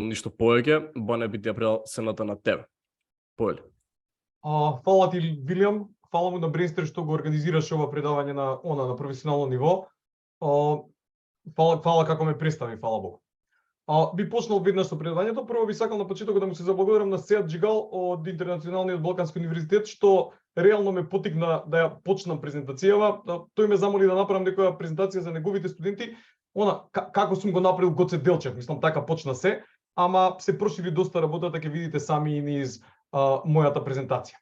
Ништо повеќе, Бане би ти ја предал сената на тебе. Повели. Фала ти, Вилијам, фала му на Бренстер што го организираше ова предавање на професионално ниво. Фала како ме представи, фала Богу. Би почнал веднаш со предавањето. Прво би сакал на почетокот да му се заблагодарам на Сеат Джигал од Интернационалниот Балкански универзитет што реално ме поттикна да ја почнам презентацијава. Тој ме замоли да направам некоја презентација за неговите студенти. Како сум го направил Гоце Делчев, мислам така почна се, ама се прошири доста работата, ќе видите сами и низ мојата презентација.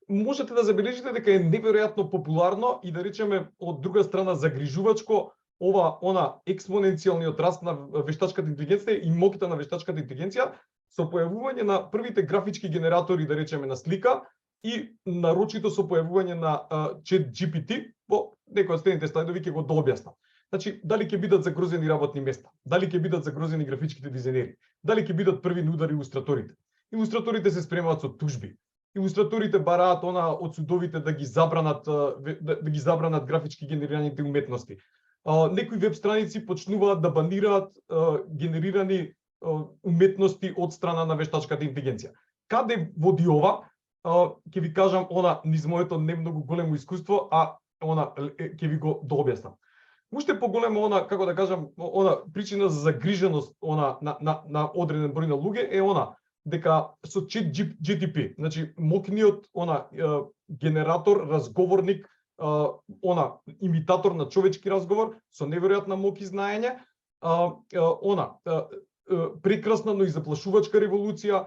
Можете да забележите дека е неверојатно популарно и да речеме од друга страна загрижувачко експоненцијалниот раст на вештачката интелигенција и моките на вештачката интелигенција со појавување на првите графички генератори, да речеме, на слика и нарочито со појавување на ChatGPT. Во некои од следните слайдови ќе го дообјаснам. Значи, дали ќе бидат загрозени работни места, дали ќе бидат загрозени графичките дизајнери, дали ќе бидат први на удар илустраторите. Илустраторите се спремаат со тужби. Илустраторите бараат од судовите да ги забранат графички генерираните уметности. Некои веб страници почнуваат да банираат генерирани уметности од страна на вештачката интелигенција. Каде води ова? Ќе ви кажам низ моето не многу големо искуство, ќе ви го дообјаснам. Уште поголемо како да кажам, причина за загриженост на одреден број на луѓе е дека со ChatGPT, значи мокниот генератор, разговорник, имитатор на човечки разговор со неверојатна моки знаење, прекрасна, но и заплашувачка револуција,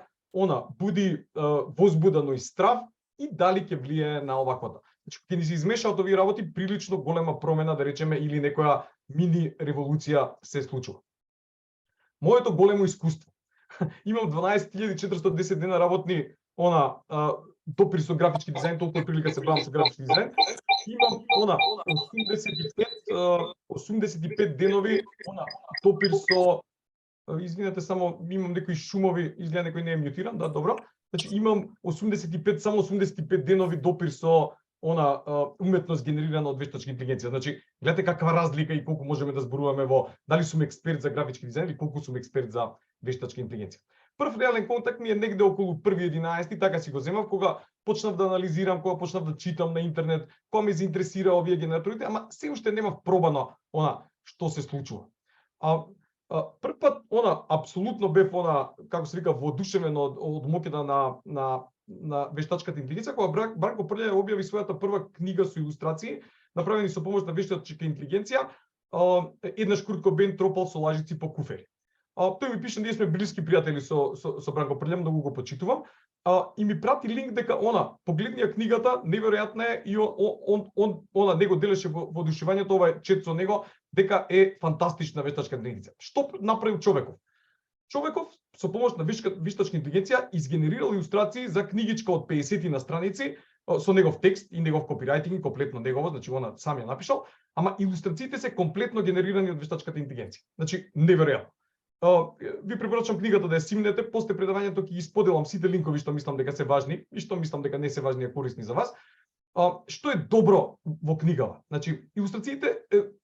буди возбуда, но и страв, и дали ќе влијае на оваквата. Значи, ќе ни се измешаат овие работи, прилично голема промена, да речеме, или некоја мини револуција се случува. Моето големо искуство. Имам 12.410 дена работни допир со графички дизајн, толку прилика се бавам со графички дизајн. Имам 85 денови допир со, извинете, само имам некои шумови, изгледа некој не е мјутиран, да, добро. Значи имам 85 денови допир со уметност генерирана од вештачка интелигенција. Значи, гледате каква разлика и колку можеме да зборуваме во дали сум експерт за графички дизајн или колку сум експерт за вештачка интелигенција. Прв реален контакт ми е негде околу 1.11, така си го земав, кога почнав да анализирам, кога почнав да читам на интернет, кога ме заинтересира овие генераторите, ама се уште немав пробано што се случува. Прв пат апсолутно бев како се вика, воодушевен од моките на вештачката интелигенција, кога Бранко Прља објави својата прва книга со илустрации, направени со помош на вештачка интелигенција, еднаш Курт Кобен тропал со лажици по куфери. Тој ми пише, ние сме блиски пријатели со Бранко Прља, многу го почитувам, и ми прати линк дека погледни ја книгата, неверојатна е, и он него делеше воодушевањето, ова чет со него, дека е фантастична вештачка интелигенција. Што направил човеков? Човеков со помош на вештачка интелигенција изгенерирал илустрации за книгичка од 50 на страници со негов текст и негов копирајтинг, комплетно негово, значи сам ја напишал, ама илустрациите се комплетно генерирани од вештачката интелигенција. Значи неверојатно. Ви препорачам книгата да ја симнете, после предавањето ќе ги споделам сите линкови што мислам дека се важни и што мислам дека не се важни и корисни за вас. Што е добро во книгава? Значи, илустрациите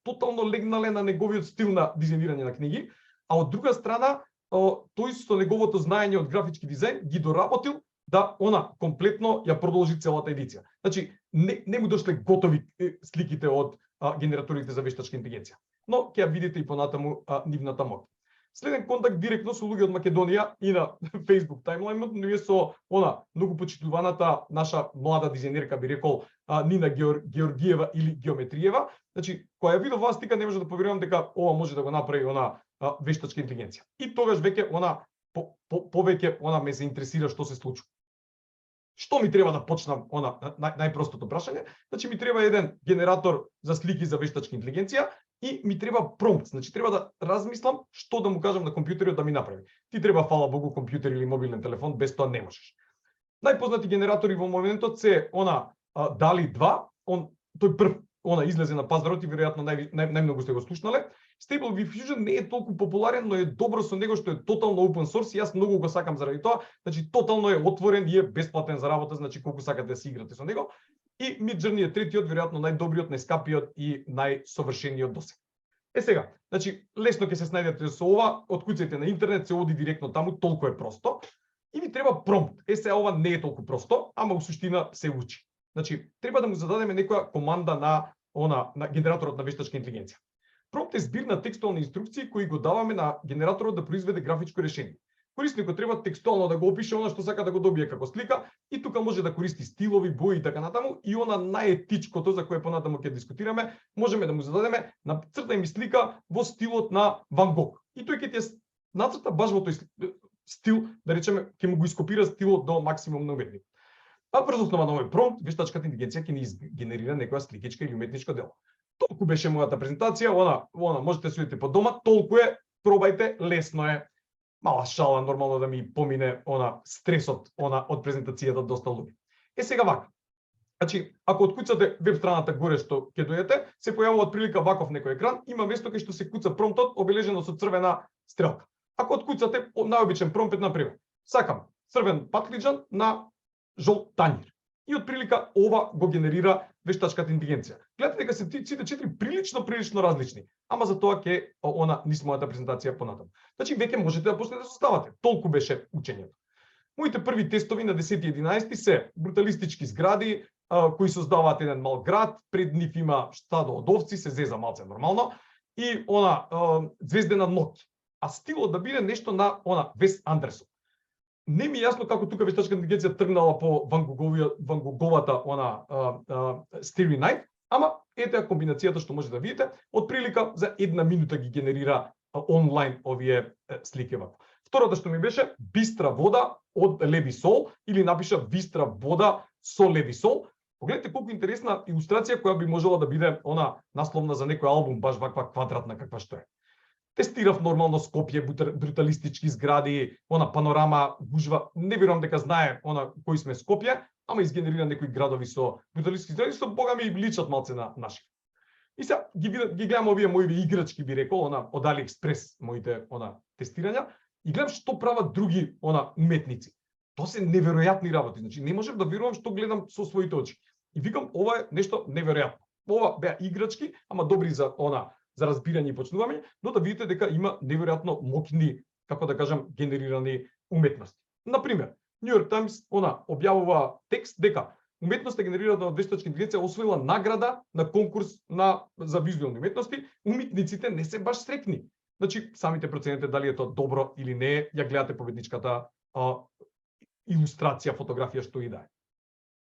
тотално легнале на неговиот стил на дизајнирање на книги, а од друга страна тој со неговото знаење од графички дизајн ги доработил да комплетно ја продолжи целата едиција. Значи, не му дошле готови сликите од генераторите за вештачка интелигенција, но ќе ја видите и понатаму нивната моќ. Следен контакт директно со луѓе од Македонија и на Facebook таймлајнот, но е со многу почитуваната наша млада дизајнерка, би рекол, Нина Георгиева или Геометриева. Значи, која ја видов вас тика, не може да поверувам дека ова може да го направи вештачка интелигенција. И тогаш веќе повеќе ме се интересира што се случува. Што ми треба да почнам, најпростото прашање? Значи ми треба еден генератор за слики за вештачка интелигенција и ми треба промпт, значи треба да размислам што да му кажам на компјутерот да ми направи. Ти треба, фала Богу, компјутер или мобилен телефон, без тоа не можеш. Најпознати генератори во моментот се DALL-E 2, тој прв излезе на пазарот и веројатно најмногу сте го слушнале. Stable Diffusion не е толку популарен, но е добро со него што е тотално open source и јас многу го сакам заради тоа. Значи тотално е отворен и е бесплатен за работа, значи колку сакате да си играте со него. И Midjourney е третиот, веројатно најдобриот, најскапиот и најсовршениот досега. Сега, значи лесно ќе се снајдете со ова, откуцајте на интернет, се оди директно таму, толку е просто. И ви треба промпт. Сега ова не е толку просто, ама во суштина се учи. Значи, треба да му зададеме некоја команда на генераторот на вештачка интелигенција. Промпт е збир на текстуални инструкции кои го даваме на генераторот да произведе графичко решение. Корисникот треба текстуално да го опише она што сака да го добие како слика и тука може да користи стилови, бои и така натаму и она наетичкото за кое понатаму ќе дискутираме, можеме да му зададеме нацртај ми слика во стилот на Ван Гог. И тој ќе ти нацрта баш во тој стил, да речеме, ќе му го ископира стилот до максимум на уметник. А врз основа на овој промпт, вештачката интелигенција ќе ни генерира некоја сликичка или уметничко дело. Толку беше мојата презентација, она можете да судите по дома, толку е, пробајте, лесно е. Мала шала, нормално да ми помине стресот од презентацијата доста луѓе. Сега вака. Значи, ако откуцате веб страната горе што ќе дојдете, се појавува отприлика ваков некој екран, има место кај што се куца промптот обележено со црвена стрелка. Ако откуцате најобичен промпт, например, сакам црвен патлиџан на жолт тањир. И отприлика ова го генерира вештачката интелигенција. Гледате дека се сите 4 прилично различни, ама за тоа ќе низ мојата презентација понатаму. Значи веќе можете да почнете да составате. Толку беше учењето. Моите први тестови на 10-11 се бруталистички згради кои создаваат еден мал град, пред нив има стадо од овци, се зеза малце нормално и звездена ноќ. А стилот да биде нешто на Вес Андерсон. Не ми е јасно како тука вештачка интелигенција тргнала по Ван Гоговата Starry Night, ама ете комбинацијата што може да видите, од прилика за 1 минута ги генерира онлайн овие слики вако. Второто што ми беше бистра вода од Леви Сол или напиша бистра вода со Леви Сол. Погледнете колку интересна илустрација која би можела да биде насловна за некој албум, баш ваква квадратна каква што е. Тестирав нормално Скопје, бруталистички згради, панорама, гужва. Не верувам дека знае кои сме Скопје, ама изгенерира некои градови со бруталистички згради, што бога ми личат малце на наши. И сега ги гледам овие мои играчки, би рекол, од AliExpress, моите тестирања, и гледам што прават други уметници. Тоа се неверојатни работи. Значи не можев да верувам што гледам со своите очи. И викам, ова е нешто неверојатно. Ова беа играчки, ама добри за разбирање и почнување, но да видите дека има неверојатно моќни, како да кажам, генерирани уметности. Например, New York Times објавува текст дека уметноста генерирана од вештачка интелигенција освоила награда на конкурс за визуелни уметности. Уметниците не се баш среќни. Значи, самите проценете дали е тоа добро или не е, ја гледате победничката илустрација, фотографија што и да е.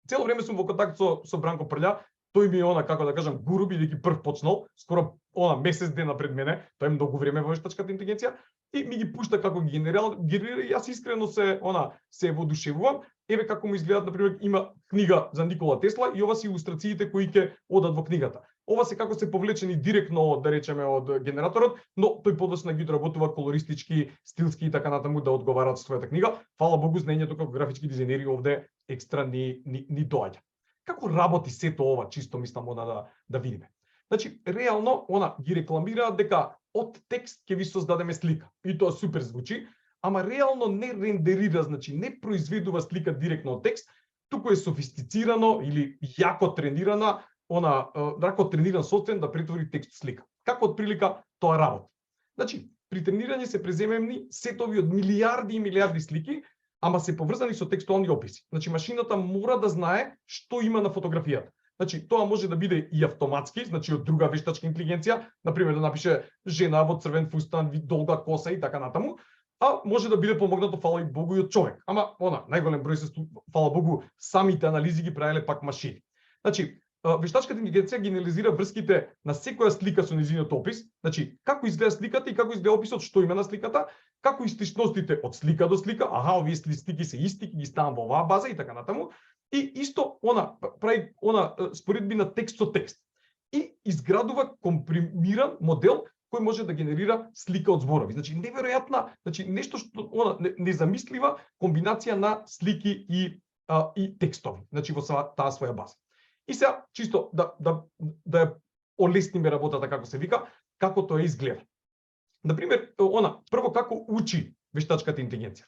Цело време сум во контакт со Бранко Прља. Тој ми е како да кажам, гуру, бидејќи прв почнал, скоро месец дена пред мене, тој е многу време во вештачката интелигенција, и ми ги пушта како ги генерира, и јас искрено се воодушевувам. Еве како му изгледат, например, има книга за Никола Тесла и ова се илустрациите кои ќе одат во книгата. Ова се како се повлечени директно, да речеме, од генераторот, но тој подоцна ги доработува колористички, стилски и така натаму да одговарат со својата книга. Фала Богу, знаењето како графички дизајнери овде екстра ни доаѓа. Како работи сето ова, чисто мислам да видиме. Значи, реално ги рекламираат дека од текст ќе ви создадеме слика. И тоа супер звучи, ама реално не рендерира, значи не произведува слика директно од текст, туку е софистицирано или јако тренирана, рако трениран софтвер да претвори текст в слика. Како отприлика тоа работи? Значи, при тренирање се преземемни сетови од милиарди и милиарди слики, ама се поврзани со текстуални описи. Значи, машината мора да знае што има на фотографијата. Значи, тоа може да биде и автоматски, значи од друга вештачка интелигенција, например да напише жена во црвен фустан, долга коса и така натаму, а може да биде помогнато, фала и Богу, и од човек. Ама, најголем број се, фала Богу, самите анализи ги правеле пак машини. Значи, вештачката интелигенција ги анализира врските на секоја слика со нејзиниот опис, значи како изгледа сликата и како изгледа описот, што има на сликата, како истичностите од слика до слика, овие слики се исти, ги ставам во оваа база и така натаму, и исто прави споредби на текст со текст. И изградува компримиран модел кој може да генерира слика од зборови. Значи неверојатна, значи нешто што незамислива комбинација на слики и текстови, значи во таа своја база. И сега, чисто да ја олесниме работата, како се вика, како тоа изгледа. Например, прво како учи вештачката интелигенција.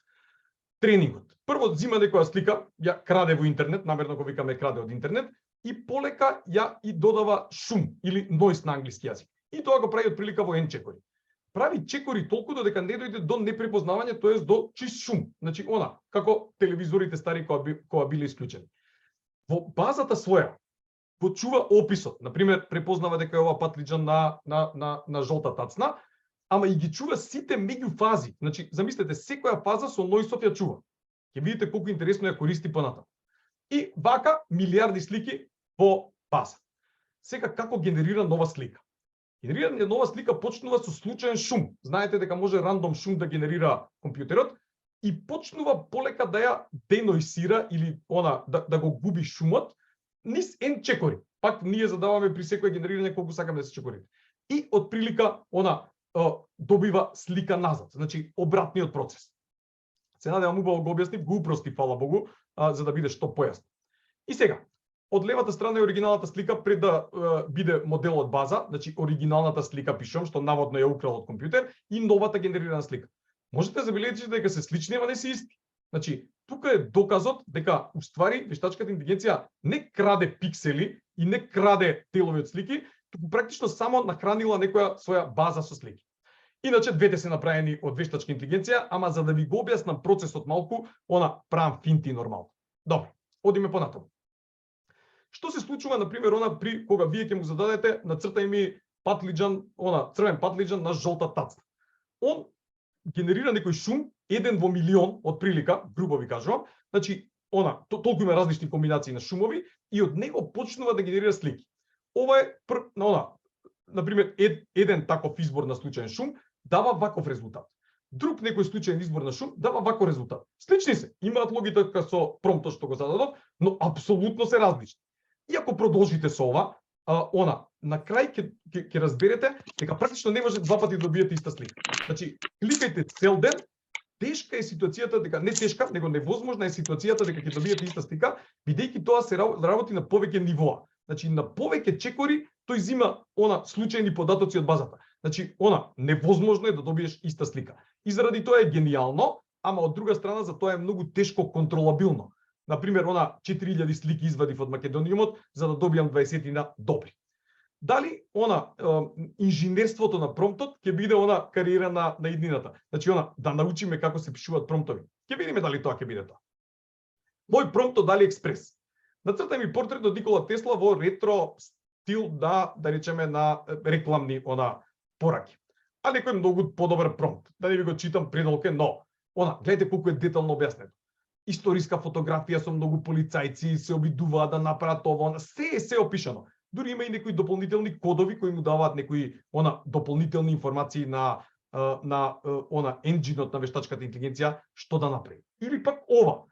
Тренингот. Прво зима некоја слика, ја краде во интернет, намерно го викаме краде од интернет, и полека ја и додава шум или noise на англиски јазик. И тоа го прави од прилика во N чекори. Прави чекори толку додека не дојде до непрепознавање, тоест до чист шум. Значи она, како телевизорите стари кога биле исклучени. Во базата своја го чува описот. Например, препознава дека е ова патлиџан на жолта тацна, ама и ги чува сите меѓуфази. Значи, замислете, секоја фаза со нојсот ја чува. Ќе видите колку интересно ја користи понатаму. И вака милиарди слики по база. Сега како генерира нова слика? Генерирање нова слика почнува со случаен шум. Знаете дека може рандом шум да генерира компјутерот и почнува полека да ја деноисира или да го губи шумот низ N чекори. Пак ние задаваме при секое генерирање колку сакаме да се чекорите. И од прилика добива слика назад, значи обратниот процес. Се надевам убаво го објаснив, го упростив, фала Богу, за да биде што појасно. И сега, од левата страна е оригиналната слика пред да биде моделот база, значи оригиналната слика пишувам, што наводно ја украл од компјутер, и новата генерирана слика. Можете да забележите дека се слични, ама не се исти. Значи, тука е доказот дека уствари вештачката интелигенција не краде пиксели и не краде делови од слики, туку практично само нахранила некоја своја база со слики. Иначе двете се направени од вештачка интелигенција, ама за да ви го објаснам процесот малку, правам финти нормално. Добро, одиме понатаму. Што се случува, например, при кога вие ќе му зададете нацртај ми патлиџан, црвен патлиџан на жолта тацна. Он генерира некој шум, 1 во милион од прилика, грубо ви кажувам, значи толку има различни комбинации на шумови и од него почнува да генерира слики. Ова е например еден таков избор на случаен шум дава ваков резултат. Друг некој случаен избор на шум дава ваков резултат. Слични се, имаат логика со промптот што го зададов, но апсолутно се различни. И ако продолжите со ова, на крај ќе разберете дека практично не може два пати да добиете иста слика. Значи, кликајте цел ден, тешка е ситуацијата, дека не тешка, него невозможна е ситуацијата дека ќе добиете иста слика, бидејќи тоа се работи на повеќе нивоа. Значи, на повеќе чекори тој зима случајни податоци од базата. Значи, невозможно е да добиеш иста слика. И заради тоа е гениално, ама од друга страна за тоа е многу тешко контролабилно. Например, 4000 слики извадив од Македониумот за да добијам 20 добри. Дали инженерството на промптот ќе биде кариера на иднината. Значи да научиме како се пишуваат промптови. Ќе видиме дали тоа ќе биде тоа. Мој промпт од AliExpress. Нацртај ми портрет од Никола Тесла во ретро стил да речеме на рекламни пораки. А некој многу подобар промпт. Да не ви го читам предолке, но гледате колку е детално објаснето. Историска фотографија со многу полицајци се обидуваат да направат ова, се опишано. Дури има и некои дополнителни кодови кои му даваат некои дополнителни информации на енџинот на вештачката интелигенција што да направи. Или пак ова.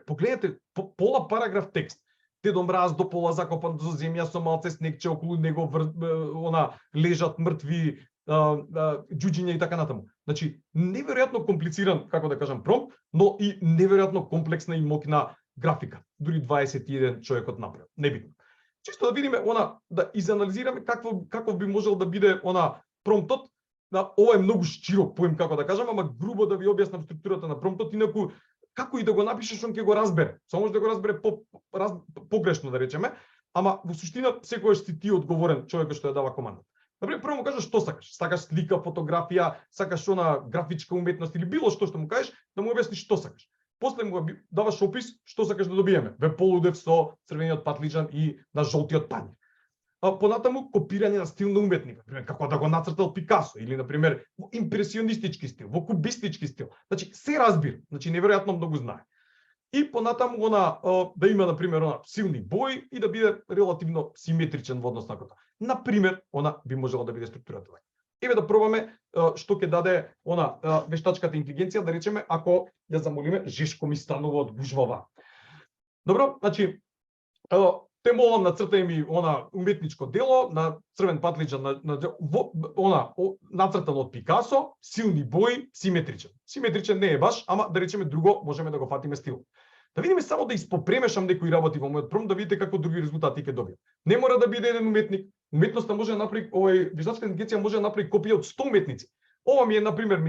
Погледнете пола параграф текст. Дедо Мраз до пола закопан до земја со малце снегче околу него лежат мртви џуџиња и така натаму. Значи, неверојатно комплициран, како да кажам, промпт, но и неверојатно комплексна и моќна графика. Дури 21 човекот направил. Небитно. Чисто да видиме да изанализираме каков би можел да биде промптот. Ова е многу широк поим, како да кажам, ама грубо да ви објаснам структурата на промптот, инаку како и да го напишеш, он ќе го разбере. Само може да го разбере погрешно, да речеме, ама во суштина секојаш си ти одговорен човекот што ја дава команда. Например, прво му кажеш што сакаш. Сакаш слика, фотографија, сакаш графичка уметност или било што му кажеш, да му објасниш што сакаш. После му даваш опис што сакаш да добиеме. Ве полудев со црвениот патлиџан и на жолтиот пањер. Понатаму копирање на стил на уметник, например, како да го нацртал Пикасо или например во импресионистички стил, во кубистички стил. Значи се разбира, значи неверојатно многу знае. И понатаму да има например силни бои и да биде релативно симетричен во однос на тоа. Например, би можела да биде структурата така. Еве да пробаме што ќе даде вештачката интелигенција, да речеме, ако ја замолиме Жешко ми станува од гужвава. Добро, значи те молам нацртај ми уметничко дело на црвен патлиџан нацртан од Пикасо, силни бои, симетричен. Симетричен не е баш, ама да речеме друго, можеме да го фатиме стил. Да видиме само да испопремешам некои работи во мојот промпт, да видите како други резултати ќе добијам. Не мора да биде еден уметник. Уметноста може да направи, вештачката интелигенција може да направи копија од 100 уметници. Ова ми е например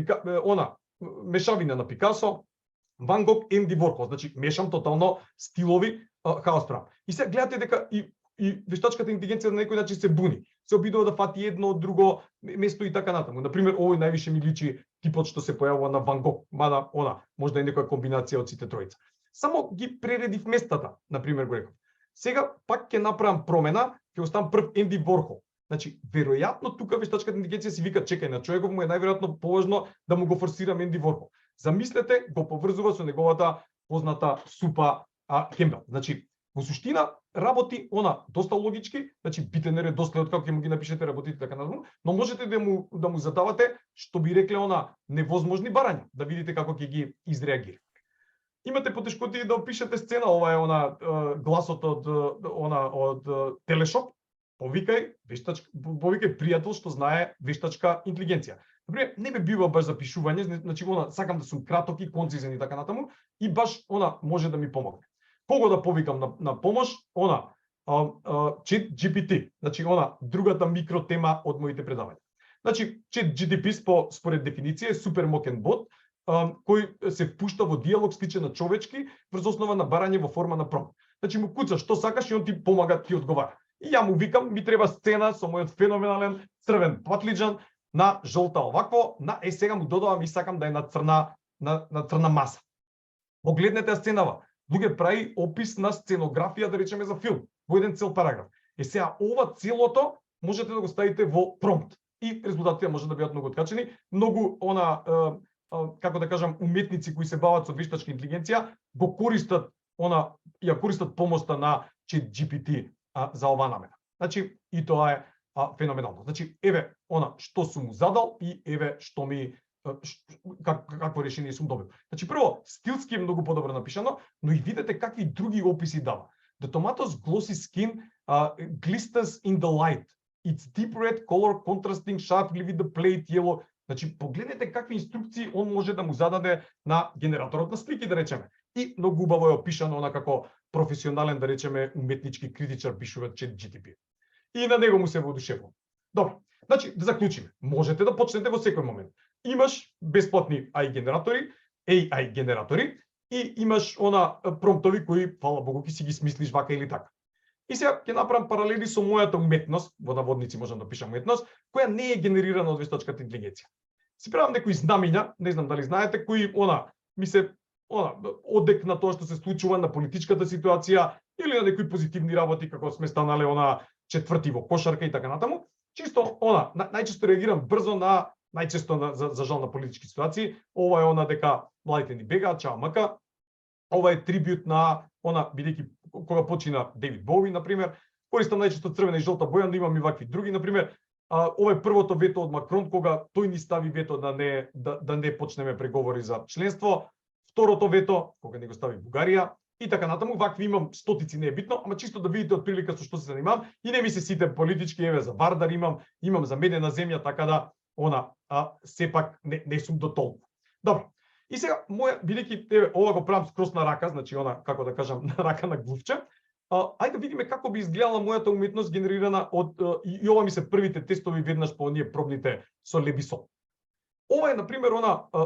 мешавина на Пикасо, Ван Гог, Енди Ворхол. Значи мешам тотално стилови, хаос правам. И сега гледате дека и и вештачката интелигенција на некој начин се буни. Се обидува да фати едно од друго место и така натаму. Например, овој највише ми личи типот што се појавува на Ван Гог, мада можда и некоја комбинација од сите тројца. Само ги прередив местата, например го реков. Сега пак ќе направам промена, ќе оставам прв Енди Ворхол. Значи, веројатно тука вештачката интелигенција си вика, чекај, на човеков му е најверојатно поважно да му го форсирам Енди Ворхол. Замислете, го поврзува со неговата позната супа Кембел. Значи, во суштина работи доста логички, значи битен е редоследот како ќе му ги напишете работите така натаму, но можете да му задавате што би рекле невозможни барања, да видите како ќе ги изреагира. Имате потешкоти да опишете сцена, ова е гласот од Телешоп. Повикај пријател што знае вештачка интелигенција. Например, не ме бива баш за пишување, значи сакам да сум краток и концизен и така натаму, и баш може да ми помогне. Кого да повикам на помош? ChatGPT, значи другата микротема од моите предавања. Значи, ChatGPT според дефиниција е супер мокен бот, кој се впушта во диалог сличен на човечки врз основа на барање во форма на промпт. Значи му куцаш што сакаш и он ти помага, ти одговара. И ја му викам, ми треба сцена со мојот феноменален црвен патлиџан на жолта овакво, сега му додавам и сакам да е на црна маса. Погледнете сценава. Луѓе прави опис на сценографија, да речеме, за филм, во еден цел параграф. Сега ова целото можете да го ставите во промпт и резултатите може да бидат многу откачени. Многу како да кажам, уметници кои се бават со вештачка интелигенција го користат ја користат помоста на ChatGPT за оваа намера. Значи и тоа е феноменално. Значи еве што сум му задал и еве што ми какво решение сум добил. Значи прво стилски е многу подобро напишано, но и видете какви други описи дава. The tomato's glossy skin glistens in the light. It's deep red color contrasting sharply with the plate yellow. Значи погледнете какви инструкции он може да му зададе на генераторот на слики, да речеме. И многу убаво е опишано како професионален, да речеме, уметнички критичар пишува ChatGPT. И на него му се воодушевувам. Добро. Значи да заклучиме. Можете да почнете во секој момент. Имаш бесплатни AI генератори и имаш промптови кои, фала Богу, ќе си ги смислиш вака или така. И сега ќе направам паралели со мојата уметност, во наводници можам да пишам уметност, која не е генерирана од вештачката интелигенција. Си правам некои знамиња, не знам дали знаете, кои ми се одек на тоа што се случува на политичката ситуација или на некои позитивни работи како сме станале четврти во кошарка и така натаму. Чисто најчесто реагирам брзо на за жал на политички ситуации. Ова е дека младите ни бегаат, чао мака. Ова е трибют на бидејќи кога почина Дейвид Боуи, например, користам најчесто црвена и жолта боја, но имам и вакви други, например. Ова е првото вето од Макрон кога тој ни стави вето да не почнеме преговори за членство. Второто вето кога ни го стави Бугарија и така натаму. Вакви имам стотици, не е битно, ама чисто да видите од прилика со што се занимавам и не ми се сите политички, еве за Вардар имам за Медена земја, така да сепак не сум до толку. Добро. И сега бидејќи ова го правам скрос на рака, значи како да кажам, на рака на глувче. Ајде да видиме како би изгледала мојата уметност генерирана од и ова ми се првите тестови веднаш по оние пробните со Лебисол. Ова е на пример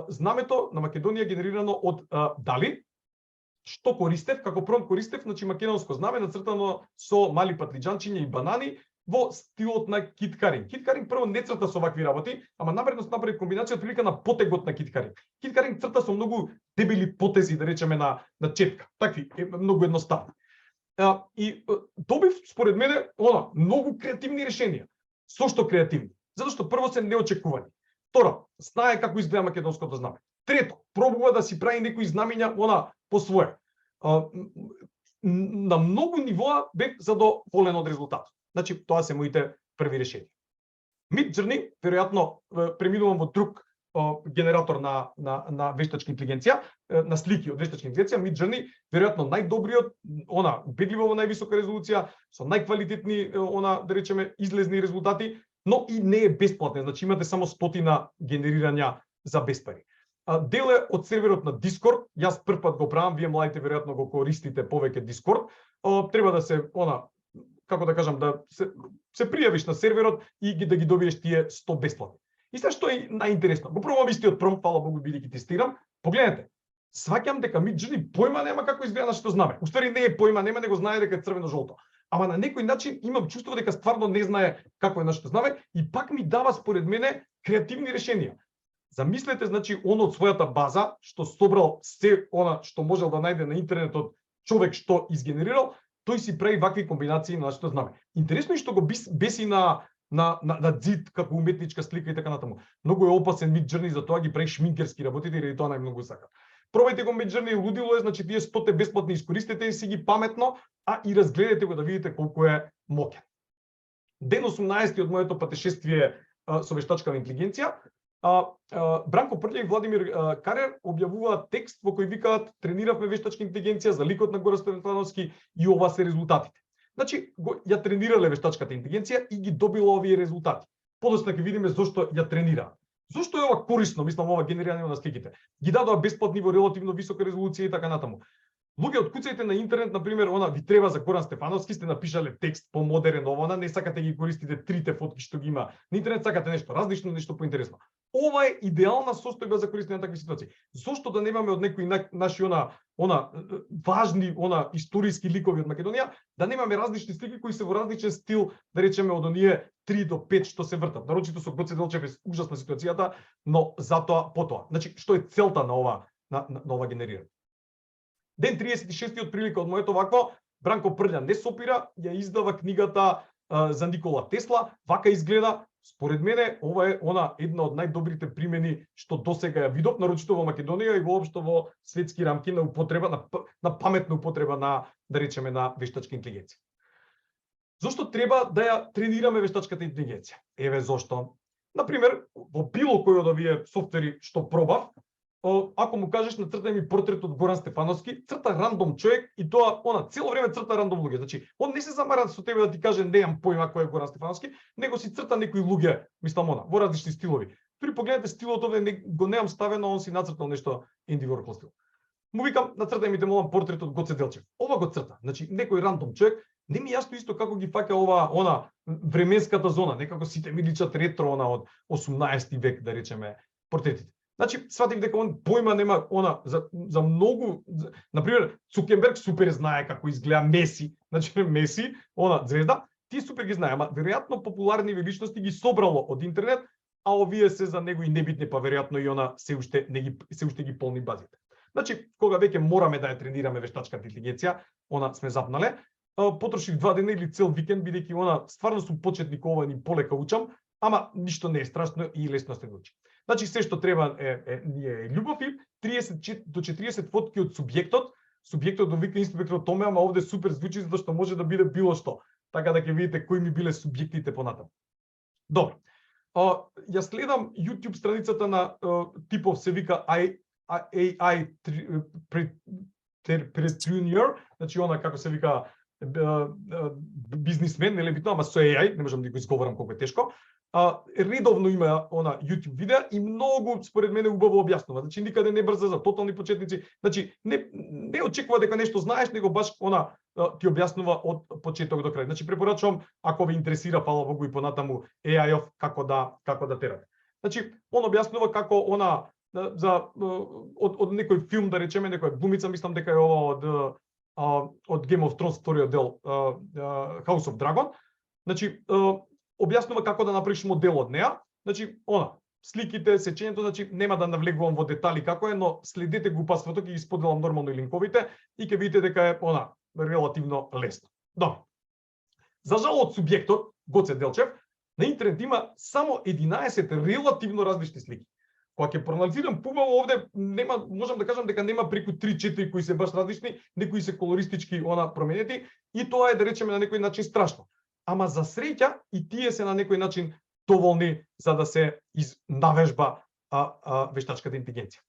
знамето на Македонија генерирано од Дали. Што користев, како промпт користев, значи македонско знаме нацртано со мали патлиџанчиња и банани во стилот на Кит Каринг. Кит Каринг прво не црта со вакви работи, ама навредност направи комбинација прилика на потегот на Кит Каринг. Кит Каринг црта со многу дебели потези, да речеме на четка. Такви многу едноставни. И добив според мене многу креативни решенија. Со што креативни? Затоа што прво се неочекувани. Второ, знае како изгледа македонското знаме. Трето, пробува да си прави некои знамиња по свое. На многу нивоа бев задоволен од резултатот. Значи, тоа се моите први решенија. Midjourney, веројатно преминувам во друг генератор на вештачка интелигенција, на слики од вештачка интелигенција. Midjourney, веројатно најдобриот, убедливо во највисока резолуција, со најквалитетни, да речеме, излезни резултати, но и не е бесплатен, значи имате само 100 генерирања за безпари. Дел е од серверот на Discord, јас прв пат го правам, вие младите веројатно го користите повеќе Discord. Треба да се како да кажам, да се пријавиш на серверот и да ги добиеш тие 100 бесплатни. И сега што е најинтересно, го пробувам истиот промпт, фала Богу, бидејќи тестирам. Погледнете, сваќам дека Midjourney појма нема како изгледа нашето знаме. Уствари не е појма нема, него знае дека е црвено жолто. ама на некој начин имам чувство дека стварно не знае како е нашето знаме и пак ми дава според мене креативни решенија. Замислете, значи, он од својата база, што собрал се она што можел да најде на интернетот, човек што изгенерирал, тој си прави вакви комбинации на нашето знаме. Интересно е што го беси на ѕид како уметничка слика и така натаму. Многу е опасен Midjourney, за тоа ги прави шминкерски работите и тоа најмногу сака. Пробајте го Midjourney, лудило е, значи тие 100 бесплатни искористете и си ги паметно, а и разгледате го да видите колку е моќен. Ден 18 од моето патешествие со вештачкава интелигенција, Бранко Прља и Владимир Карер објавуваат текст во кој викаат: трениравме вештачка интелигенција за ликот на Горан Стефановски и ова се резултатите. Значи, ја тренирале вештачката интелигенција и ги добила овие резултати. Подоцна ќе видиме зошто ја тренира. Зошто е ова корисно, мислам, ова генерирање на сликите? Ги дадоа бесплатни во релативно висока резолуција и така натаму. Луѓе, откуцајте на интернет, например, она ви треба за Горан Стефановски, сте напишале текст помодерен, ова, не сакате ги користите трите фотки што ги има на интернет, сакате нешто различно, нешто поинтересно. Ова е идеална состојба за користење на такви ситуации. Зошто да немаме од некои наши важни историски ликови од Македонија, да немаме различни слики кои се во различен стил, да речеме од оние 3 до 5 што се вртат. Нарочито со Гоце Делчев е ужасна ситуацијата, но затоа потоа. Значи, што е целта на ова генерирање? Ден 36 од прилика од моето вакво, Бранко Прља не сопира, ја издава книгата за Никола Тесла. Вака изгледа. Според мене ова е една од најдобрите примени што досега ја видов, нарочито во Македонија и воопшто во светски рамки на употреба на паметна употреба на, да речеме, на вештачка интелигенција. Зошто треба да ја тренираме вештачката интелигенција? Еве зошто. Например, во било кој од овие софтвери што пробав, ако му кажеш нацртај ми портрет од Горан Стефановски, црта рандом човек и тоа цело време црта рандом луѓе. Значи, он не се замара со тебе да ти каже неам појма кој е Горан Стефановски, него си црта некои луѓе, мислам во различни стилови. Дури погледнете стилот овде го неам ставено, он си нацртал нешто Енди Ворхол стил. Му викам нацртај ми те молам портрет од Гоце Делчев. Ова го црта. Значи, некој рандом човек, не ми јасно исто како ги фаќа ова временската зона, некако сите ми личат ретро од 18 век, да речеме, портретите. Значи, сватив дека он појма нема за многу, например, Цукерберг супер знае како изгледа Меси, значи Меси, звезда, тие супер ги знае, ама веројатно популарни личности ги собрало од интернет, а овие се за него и небитни, па веројатно и се уште ги полни базите. Значи, кога веќе мораме да ја тренираме вештачката интелигенција, сме запнале, потрошив 2 дена или цел викенд, бидејќи стварно сум почетник, ова ни полека учам, ама ништо не е страшно и лесно се учи. Значи, се што треба е љубов и 30 до 40 фотки од субјектот. Субјектот го вика инспектор Томе, ама овде супер звучи затоа што може да биде било што. Така да ќе видите кои ми биле субјектите понатаму. Добро. Ја следам YouTube страницата на типов се вика AI Entrepreneur, значи како се вика бизнисмен, нели битно, ама со AI, не можам да го изговорам колку е тешко. Редовно има YouTube видеа и многу според мене убаво објаснува. Значи никаде не брза за тотални почетници. Значи не очекува дека нешто знаеш, него баш ти објаснува од почеток до крај. Значи препорачувам ако ве интересира, фала Богу и понатаму AI-ов како да терате. Значи он објаснува како од некој филм, да речеме, некоја глумица, мислам дека е ова од Game of Thrones вториот дел, House of Dragon. Значи објаснува како да направиш модел од неа. Значи, сликите, сечењето, значи нема да навлегувам во детали како е, но следете го упатството, ќе ги споделам нормално и линковите и ќе видите дека е релативно лесно. Добро. За жал од субјектот Гоце Делчев на интернет има само 11 релативно различни слики. Кога ќе проанализирам пубаво овде, можам да кажам дека нема преку 3-4 кои се баш различни, некои се колористички променети и тоа е, да речеме, на некој начин страшно. Ама за среќа и тие се на некој начин доволни за да се навежба вештачката интелигенција.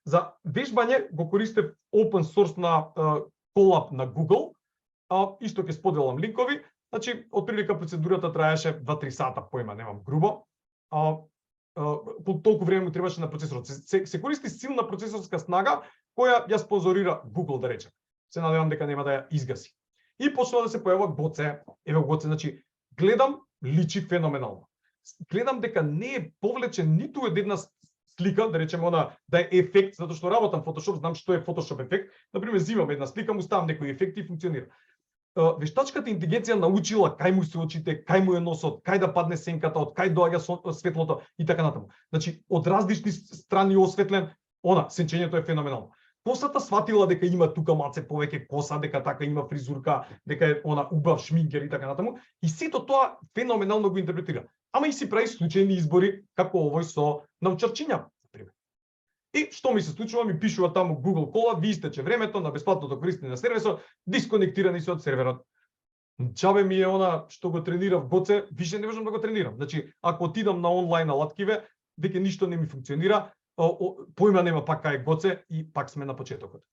За вежбање го користев open source на Colab на Google, исто ќе споделам линкови. Значи, отприлика процедурата траеше 2-3 сата, појма немам грубо. Толку време му требаше на процесорот. Се користи силна процесорска снага која ја спонзорира Google, да речем. Се надевам дека нема да ја изгаси. И почнува да се појавува Гоце. Еве Гоце, значи гледам, личи феноменално. Гледам дека не е повлечен ниту една слика, да речеме да е ефект, затоа што работам Photoshop, знам што е Photoshop ефект. Например, зимам една слика, му ставам некои ефекти и функционира. вештачката интелигенција научила кај му се очите, кај му е носот, кај да падне сенката, од кај доаѓа светлото и така натаму. Значи, од различни страни осветлен, сенчењето е феноменално. Косата сватила дека има тука малце повеќе коса, дека така има фризурка, дека е убав шминкер и така натаму, и сето тоа феноменално го интерпретира. Ама и си прави случајни избори како овој со научарчиња. И што ми се случува, ми пишува таму Google кола, ви истече времето на бесплатното користење на сервисот, дисконектирани се од серверот. Чабе ми е што го тренирав Гоце, више не можам да го тренирам. Значи, ако отидам на онлайн алаткиве, веќе ништо не ми функционира, поима нема пак кај Гоце и пак сме на почетокот.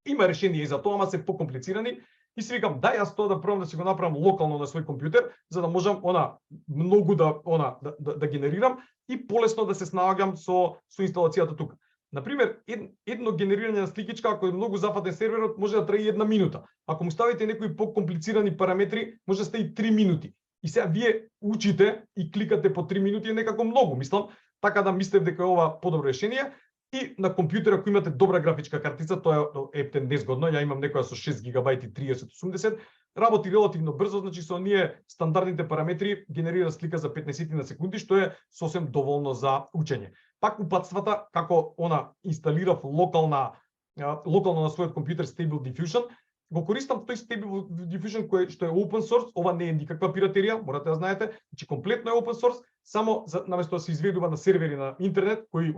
Има решение и за тоа, ама се покомплицирани и си викам, дај јас тоа да пробам да си го направам локално на свој компјутер, за да можам многу да генерирам и полесно да се снаоѓам со инсталацијата тука. Например, едно генерирање на сликичка, ако е многу зафатен серверот, може да трае 1 минута. Ако му ставите некои покомплицирани параметри, може да стаи 3 минути. И сега вие учите и кликате по 3 минути е некако многу, мислам, така да мислев дека е ова подобро решение. И на компјутер, ако имате добра графичка картица, тоа е незгодно. Ја имам некоја со 6 гигабајт и 3080, работи релативно брзо, значи со оние стандардните параметри генерира слика за 15 на секунди, што е сосем доволно за учење. Пак упатствата како инсталирав локално на својот компјутер Stable Diffusion, го користам тој Stable Diffusion што е open source, ова не е никаква пиратерија, морате да знаете, значи комплетно е open source, само наместо да се изведува на сервери на интернет, кои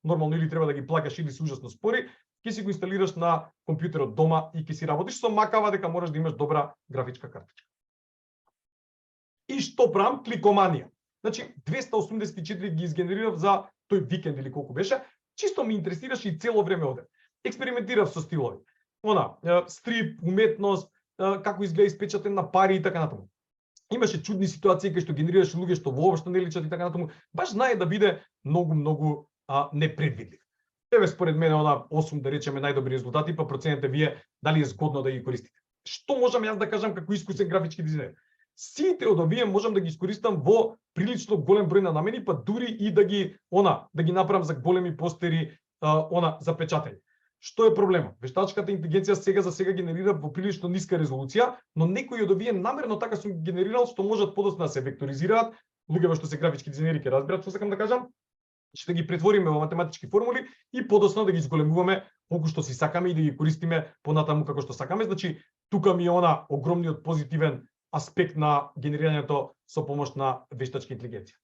нормално или треба да ги плаќаш или се ужасно спори, ќе си го инсталираш на компјутерот дома и ќе си работиш, со макава дека можеш да имаш добра графичка картичка. И што правам? Кликоманија. Значи 284 ги изгенерирав за тој викенд или колку беше, чисто ми интересираше и цело време одев. Експериментирав со стилови. Стрип, уметност, како изгледа испечатен на пари и така натаму. Имаше чудни ситуации кај што генерираше луѓе што воопшто не личат и така натаму. Баш знае да биде многу непредвидлив. Еве според мене 8 да речеме најдобри резултати, па проценете вие дали е згодно да ги користите. Што можам јас да кажам како искусен графички дизајнер? Сите од овие можам да ги искористам во прилично голем број на намени, па дури и да ги направам за големи постери за печатење. Што е проблемот? Вештачката интелигенција сега генерира во прилично ниска резолуција, но некои од овие намерно така сум генерирал што можат подоцна да се векторизираат. Луѓето што се графички дизајнери ќе разберат што сакам да кажам. Ќе ги претвориме во математички формули и подоцна да ги зголемуваме колку што си сакаме и да ги користиме понатаму како што сакаме. Значи, тука ми е огромниот позитивен аспект на генерирањето со помош на вештачка интелигенција.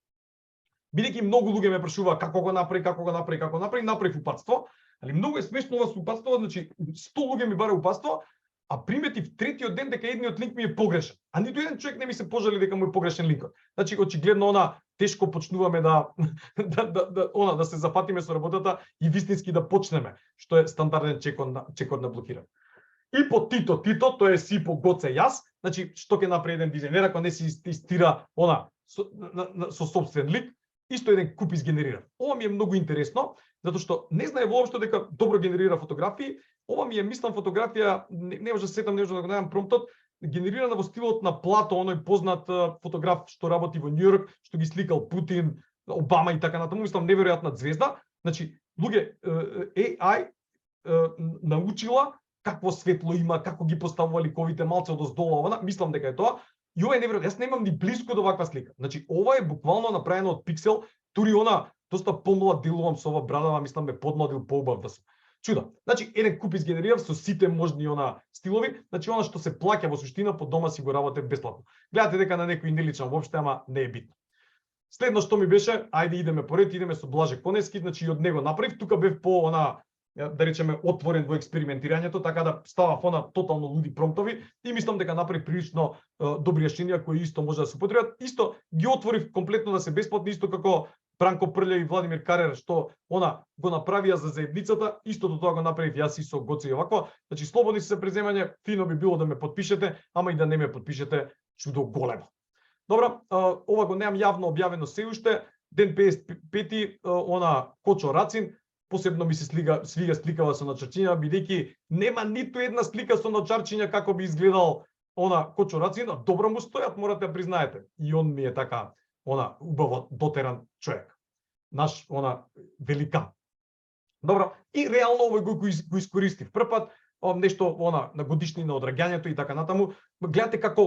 Бидејќи многу луѓе ме прашуваа како го направи, направив упатство. Али многу е смешно ова со упатство, значи 100 луѓе ми бара упатство, а приметив третиот ден дека едниот линк ми е погрешен. А ниту еден човек не ми се пожали дека му е погрешен линкот. Значи очигледно тешко почнуваме да се запатиме со работата и вистински да почнеме, што е стандарден чекор на блокирање. И по Тито, тоа е си по Гоце јас, значи што ќе направи еден дизајнер ако не си тестира со собствен лик, исто еден куп изгенерира. Ова ми е многу интересно, затоа што не знае воопшто дека добро генерира фотографии. Ова ми е, мислам, фотографија, не може да сетам, не може да го најдам промптот, генерирана во стилот на Плато, оној познат фотограф што работи во Њујорк, што ги сликал Путин, Обама и така натаму, мислам, неверојатна звезда. Значи, луѓе, AI научила какво светло има, како ги поставува ликовите малце одоздола, мислам дека е тоа. И ова е неверојатно, јас немам ни блиску до ваква слика. Значи, ова е буквално направено од пиксел, тури доста помлад делувам со ова брадава, мислам ме подмладил поубав да сум. Чуда. Значи, еден куп изгенерирав со сите можни стилови, значи што се плаќа во суштина по дома си го работев бесплатно. Гледате дека на некој не личам воопште, ама не е битно. Следно што ми беше, ајде идеме поред, идеме со Блаже Конески, значи од него направив, тука бев по да речеме отворен во експериментирањето, така да ставав тотално луди промптови и мислам дека направив прилично добри решенија кои исто може да се употребат. Исто ги отворив комплетно да се бесплатни, исто како Бранко Прља и Владимир Карер што го направија за заедницата, истото тоа го направив јас и со Гоце и овако. Значи слободни се преземање, фино би било да ме подпишете, ама и да не ме подпишете, чудо големо. Добро, ова го немам јавно објавено се уште. Ден 55 Кочо Рацин, посебно ми се свига сликава со начарчиња, бидејќи нема ниту една слика со начарчиња како би изгледал Кочо Рацин, а добро му стојат, морате да признаете. И он ми е така убаво дотеран човек. Наш великан. Добро, и реално овој го искористив. Прв пат нешто на годишнина од раѓањето и така натаму. Гледате како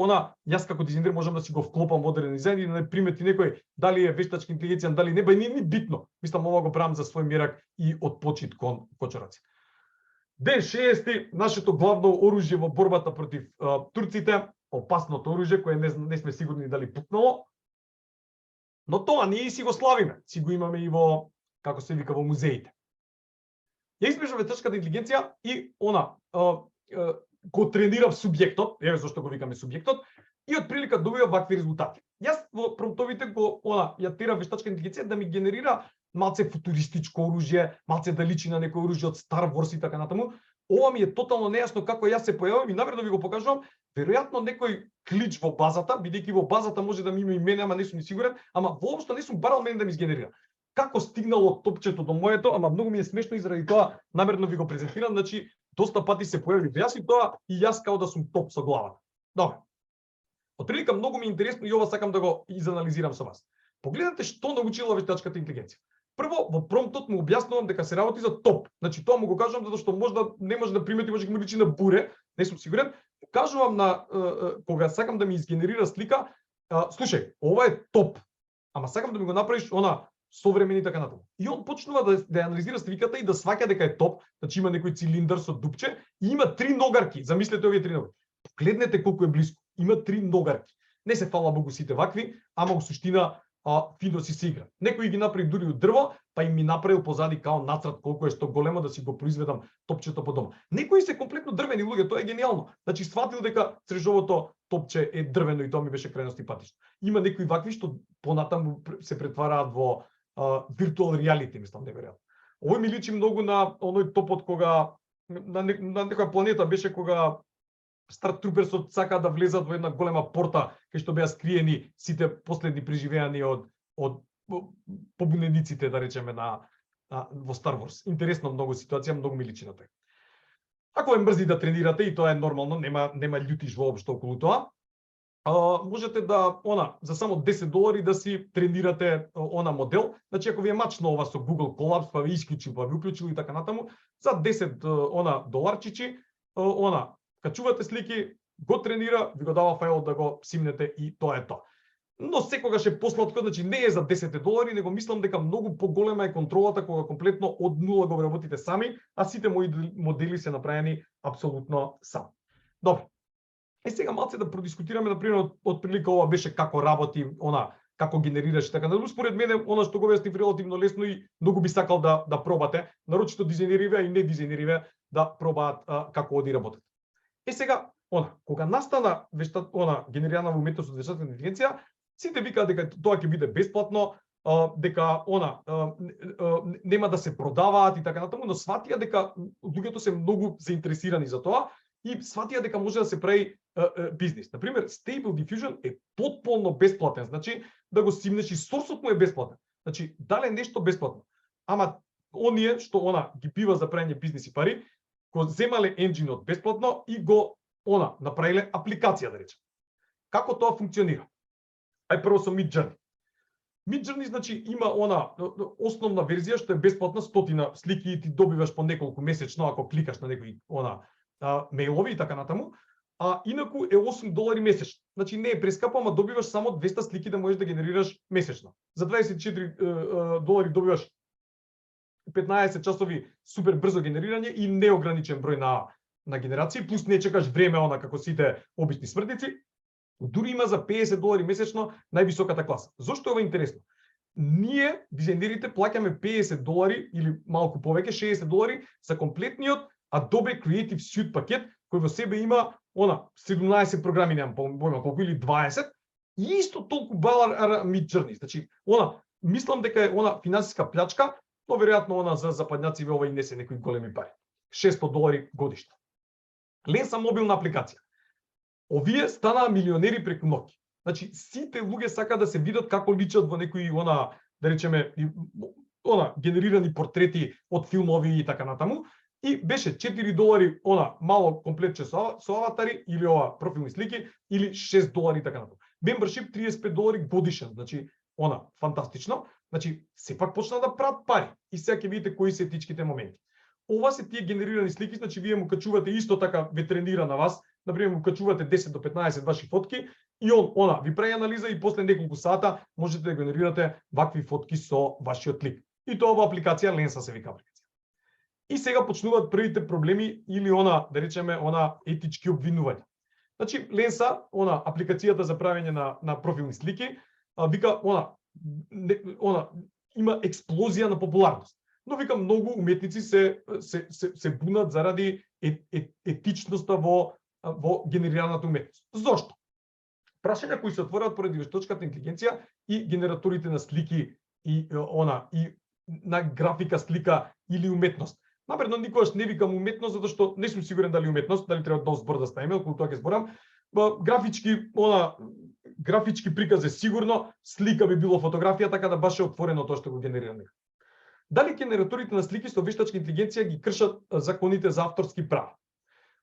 јас како дизајнер можам да си го вклопам во одреден дизајн и да не примети некој дали е вештачка интелигенција, дали не, не е битно. Мислам ова го правам за свој мерак и од почит кон кочараци. Ден 60, нашето главно оружје во борбата против турците, опасното оружје кое не сме сигурни дали пукнало. Но тоа ние си го славиме, си го имаме и во, како се вика, во музеите. Ја избежав вештачката интелигенција и го тренирав субјектот, еве зашто го викаме субјектот, и од прилика добивав вакви резултати. Јас во промптовите ја терав вештачка интелигенција да ми генерира малце футуристичко оружје, малце да личи на некој оружје од Star Wars и така натаму. Ова ми е тотално нејасно како јас се појавам и намерно ви го покажувам. Веројатно некој клич во базата, бидејќи во базата може да ми има и мене, ама не сум ни сигурен, ама воопшто не сум барал мене да ми изгенерира. Како стигнало топчето до моето, ама многу ми е смешно и заради тоа намерно ви го презентирам, значи доста пати се појави јас и тоа и јас као да сум топ со глава. Добро. Отприлика многу ми е интересно и ова сакам да го изанализирам со вас. Погледнете што научила вештачката интелигенција. Прво, во промптот му објаснувам дека се работи за топ. Значи тоа му го кажувам затоа што можда не може да примети, може да му личи на буре, не сум сигурен. Кажувам кога сакам да ми изгенерира слика, слушај, ова е топ. Ама сакам да ми го направиш современи така натаму. И он почнува да анализира сликата и да сваќа дека е топ, значи има некој цилиндар со дупче и има 3 ногарки. Замислете овие 3 ногарки. Погледнете колку е близко. Има 3 ногарки. Не се фала Богу сите вакви, ама во суштина фино си се игра. Некој ги направи дури од дрво, па им ми направил позади као нацрат колку е што големо да си го произведам топчето по дома. Некои се комплетно дрвени луѓе, тоа е гениално. Значи сватил дека црежовото топче е дрвено и тоа ми беше крајно симпатично. Има некои вакви што понатаму се претвараат во virtual reality, мислам, неверојатно. Овој ми личи многу на оној топот кога на некоја планета беше кога Star Troopersот сака да влезат во една голема порта кај што беа скриени сите последни преживеани од побунениците, да речеме, во Star Wars. Интересно многу ситуација, многу ми личи на тоа. Ако е мрзи да тренирате и тоа е нормално, нема љутиш воопшто околу тоа, можете да за само $10 да си тренирате модел. Значи ако ви е мачно ова со Google Colabs, па ви исклучил, па ви уклучил и така натаму, за $10 качувате слики, го тренира, ви го дава фајлот да го симнете и тоа е тоа. Но секогаш е посладко, значи не е за $10, него мислам дека многу поголема е контролата кога комплетно од нула го вработите сами, а сите мои модели се направени апсолутно сам. Добро. Сега малце да продискутираме, например, од прилика ова беше како работи, како генерираш така. Според мене, што го објаснив релативно лесно и многу би сакал да пробате, нарочито дизајнериве и не дизајнериве да пробаат како оди работат. Сега, кога настана генерирана во уметност од вештачка интелигенција, сите викаат дека тоа ќе биде бесплатно, дека нема да се продаваат и така натаму, но сватија дека луѓето се многу заинтересирани за тоа и сватија дека може да се прави бизнис. Например, Stable Diffusion е потполно бесплатен, значи да го симнеш и сорсот му е бесплатен. Значи, дале нешто бесплатно. Ама оние што ги бива за правење бизнис и пари, го земале енџинот бесплатно и го направиле апликација, да речем. Како тоа функционира? Ај прво со Midjourney. Midjourney значи има основна верзија што е бесплатна, 100 слики и ти добиваш по неколку месечно ако кликаш на некои мејлови и така натаму. А инаку е $8 месечно. Значи не е прескапо, ама добиваш само 200 слики да можеш да генерираш месечно. За $24 добиваш 15 часови супер брзо генерирање и неограничен број на генерации, плюс не чекаш време како сите обични смртници. Дури има за $50 месечно највисоката класа. Зошто е ова интересно? Ние, дизајнерите, плаќаме $50 или малку повеќе, $60 за комплетниот Adobe Creative Suite пакет, кој во себе има 17 програми, немам појма колку, или 20, и исто толку бала Midjourney. Значи, мислам дека е финансиска плячка, но веројатно за западњаци ова и не се некои големи пари. $600 годишно. Ленса мобилна апликација. Овие станаа милионери преку ноќ. Значи, сите луѓе сакаат да се видат како личат во некои да речеме генерирани портрети од филмови и така натаму. И беше $4 мало комплетче со аватари или профилни слики или $6 и така натаму. Membership $35 годишен, значи фантастично. Значи сепак почна да прават пари и сега ќе видите кои се етичките моменти. ова се тие генерирани слики, значи вие му качувате исто така ветеринира на вас, например му качувате 10 до 15 ваши фотки и она ви прави анализа и после неколку сата можете да генерирате вакви фотки со вашиот лик. И тоа во апликација Lensa се вика апликација. И сега почнуваат првите проблеми или да речеме, етички обвинувања. Значи Lensa, апликацијата за правење на профилни слики, вика има експлозија на популарност. Но вика многу уметници се бунат заради етичноста во генерираната уметност. Зошто? Прашања кои се отвораат поради вештачката интелигенција и генераторите на слики и на графика, слика или уметност. Напредно никогаш не викам уметност затоа што не сум сигурен дали уметност, дали треба збор да ставиме, околу тоа ќе зборам. Графички приказ е сигурно, слика би било фотографија, така да баш е отворено тоа што го генерираме. Дали генераторите на слики со вештачка интелигенција ги кршат законите за авторски права?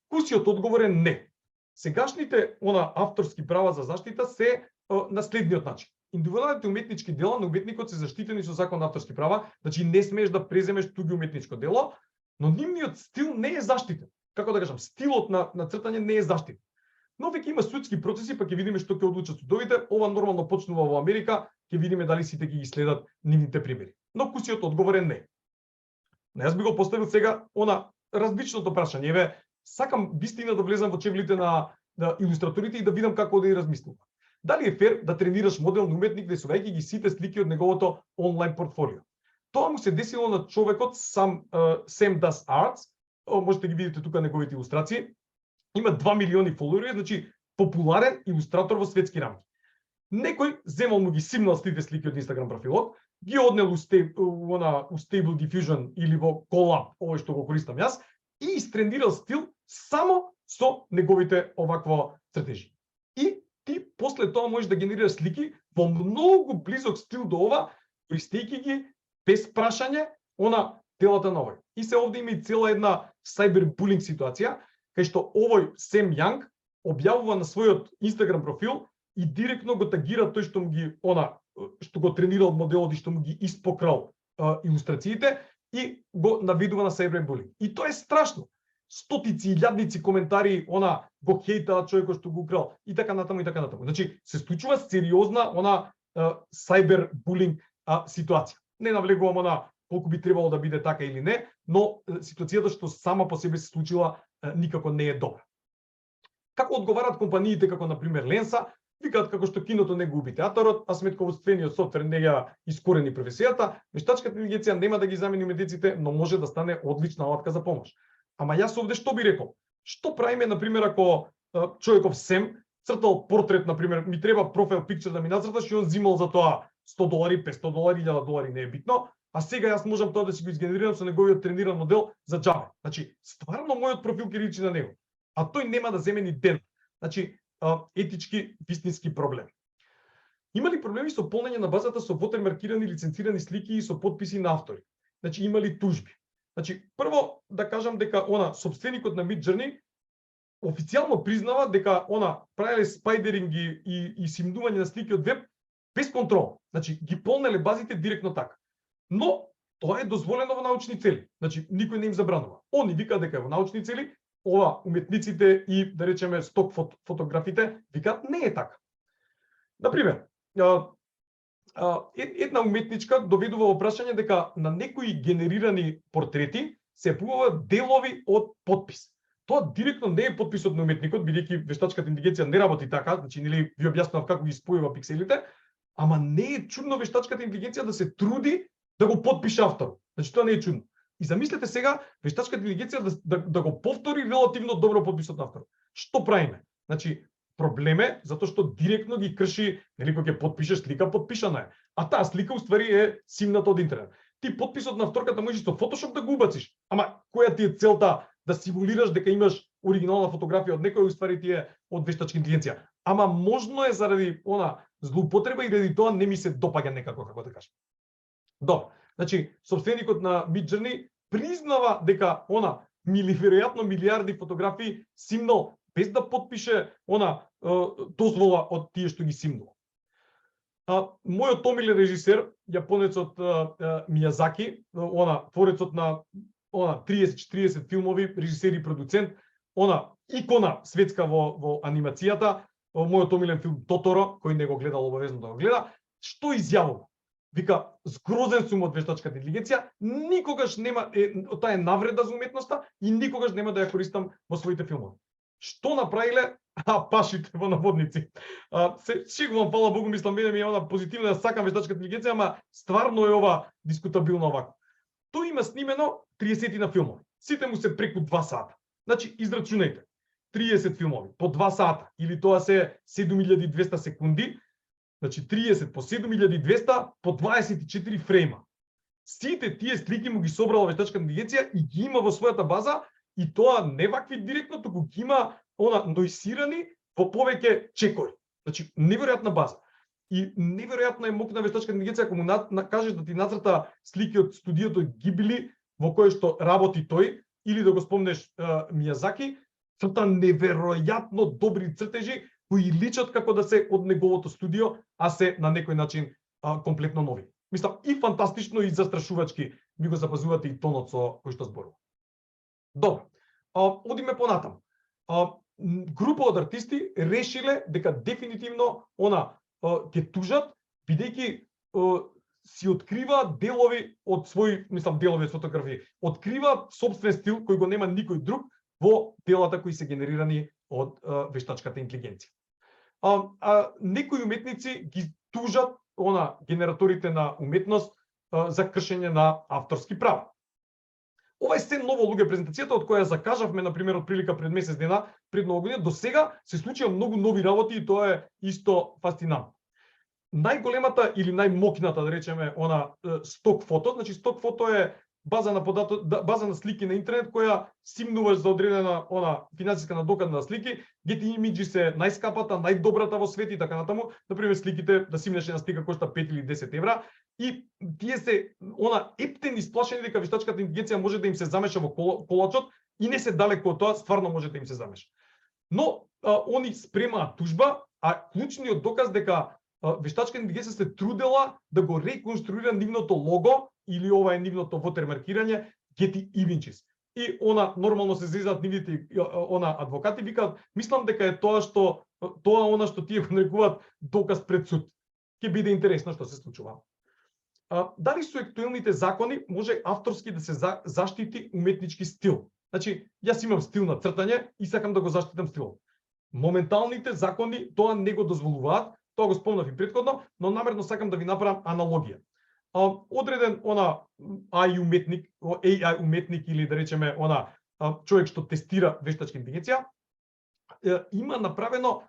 Кусиот одговор е не. Сегашните авторски права за заштита се на следниот начин. Индивидуалните уметнички дела на уметникот се заштитени со закон на авторски права, значи не смееш да преземеш туѓо уметничко дело, но нивниот стил не е заштитен. Како да кажам, стилот на цртање не е заштитен. Но веќе има судски процеси, па ќе видиме што ќе одлучат судовите. Ова нормално почнува во Америка, ќе видиме дали сите ќе ги следат нивните примери. Но кусиот одговор е не. Но јас би го поставил сега различното прашање. Еве, сакам вистина да влезам во чевлите на илустраторите и да видам како да ги размислувам. Дали е фер да тренираш моделни уметник рисувајќи ги сите слики од неговото онлайн портфолио? Тоа му се десило на човекот Sam Does Arts. Можете ги видите тука неговите илустрации. Има 2 милиони фоловери, значи популарен илустратор во светски рамки. Некој земал му ги симнал сите слики од Instagram профилот, ги однел у Stable Diffusion или во Colab, овој што го користам јас, и истрендирал стил само со неговите овакво цртежи. И ти после тоа можеш да генерираш слики во многу близок стил до ова, користејќи ги без прашање телата на овој. И се овде има и цела една cyberbullying ситуација, кај што овој Сем Јанг објавува на својот Instagram профил и директно го тагира тој што му ги што го тренирал моделот и што му ги испокрал илустрациите и го наведува на cyberbullying. И тоа е страшно. Стотици, илјадници коментари, го хейтаат човекот што го украл и така натаму и така натаму. Значи се случува сериозна cyberbullying ситуација. Не навлегувам колку би требало да биде така или не, но ситуацијата што сама по себе се случила никако не е добра. Како одговарат компаниите како на пример Lensa? Викаат како што киното не губи театарот, а сметководствениот софтвер не ја искорени професијата, вештачката интелигенција нема да ги замени уметниците, но може да стане одлична алатка за помош. Ама јас овде што би рекол? Што правиме на пример ако човеков Сем цртал портрет, на пример, ми треба профайл пикчер да ми нацрташ и он зимал за тоа $100, $500, $1000, не е битно, а сега јас можам тоа да си го изгенерирам со неговиот трениран модел за џабе. Значи, стварно мојот профил ќе личи на него, а тој нема да земе ни ден. Значи, етички, вистински проблем. Има ли проблеми со полнење на базата со вотермаркирани лиценцирани слики и со подписи на автори? Значи, има ли тужби? Значи, прво да кажам дека собственикот на Midjourney официјално признава дека правеле спајдеринг и симнување на слики од веб без контрол. Значи, ги полнеле базите директно така. Но тоа е дозволено во научни цели. Значи, никој не им забранува. Они викаат дека во научни цели, уметниците и, да речеме, сток фотографите викаат не е така. Например, една уметничка доведува во прашање дека на некои генерирани портрети се појавуваат делови од подпис. Тоа директно не е подписот на уметникот, бидејќи вештачката интелигенција не работи така, значи нели ви објаснав како ги спојува пикселите, ама не е чудно вештачката интелигенција да се труди да го подпише авторот. Значи тоа не е чудно. И замислете сега вештачката интелигенција да го повтори релативно добро подписот на авторот. Што правиме? Значи проблем е затоа што директно ги крши, нели кога ќе подпишеш слика подпишана е, а таа слика уствари е симната од интернет. Ти подписот на авторката можеш со Photoshop да го убациш, ама која ти е целта да симулираш дека имаш оригинална фотографија од некој, уствари ти е од вештачка интелигенција. Ама можно е заради злоупотреба и заради тоа не ми се допаѓа некако, како да кажам. Добро. Значи, собственикот на Midjourney признава дека веројатно милиарди фотографии симнал без да подпише дозвола од тие што ги симнал. Мојот омилен режисер, јапонецот Мијазаки, творецот на 30-40 филмови, режисер и продуцент, икона светска во анимацијата, мојот омилен филм Тоторо, кој не го гледал обавезно да го гледа, што изјавува? Вика, згрозен сум од вештачката интелигенција, никогаш нема, таа е навреда за уметноста и никогаш нема да ја користам во своите филмови. Што направиле? Пашите во наводници. Се шегувам, фала Богу, мислам, мене ми е позитивна, да сакам вештачката интелигенција, ама стварно е ова дискутабилно овако. Тој има снимено 30 на филмови. Сите му се преку 2 сата. Значи, израчунајте. 30 филмови по 2 сата, или тоа се 7200 секунди, значи 30 по 7200 по 24 фрейма. Сите тие слики му ги собрала вештачката интелигенција и ги има во својата база, и тоа не вакви директно, туку ги има ноисирани во повеќе чекори. Значи, неверојатна база. И неверојатно е мокна вештачка интелигенција ако му кажеш да ти нацрта слики од студиото Гибли во кое што работи тој, или да го спомнеш Мијазаки, црта неверојатно добри цртежи кои личат како да се од неговото студио, а се на некој начин комплетно нови. Мислам, и фантастично и застрашувачки ми го запазувате и тонот со кој што зборува. Добро. Одиме понатаму. Група од артисти решиле дека дефинитивно ќе тужат, бидејќи си открива делови од свој, делови од фотографии, открива собствен стил кој го нема никој друг во делата кои се генерирани од вештачката интелигенција. Некои уметници ги тужат генераторите на уметност за кршење на авторски права. Ова е се ново, луѓе, презентацијата од која закажавме, например, од прилика пред месец дена, пред нова година, до сега се случија многу нови работи и тоа е исто фасцинантно. Најголемата или најмокната, да речеме, сток фото, значи сток фото е база на слики на интернет која симнуваш за одредена финансиска надокнада на слики, Getty Images се најскапата, најдобрата во свет и така натаму. Например, сликите да симнеш една слика кошта 5 или 10 евра и тие се ептен исплашени дека вештачката интелигенција може да им се замеша во колачот и не се далеко од тоа, стварно може да им се замеша. Но они спремаат тужба, а клучниот доказ дека вештачката интелигенција се трудела да го реконструира нивното лого или ова е нивното вотермаркирање Getty Images. И нормално се зезаат нивните адвокати, викаат, мислам дека е тоа што тие го нарекуваат доказ пред суд. Ќе биде интересно што се случува. Дали со актуелните закони може авторски да се заштити уметнички стил? Значи, јас имам стил на цртање и сакам да го заштитам стилот. Моменталните закони тоа не го дозволуваат, тоа го спомнав и претходно, но намерно сакам да ви направам аналогија. Одреден AI уметник или да речеме човек што тестира вештачка интелигенција има направено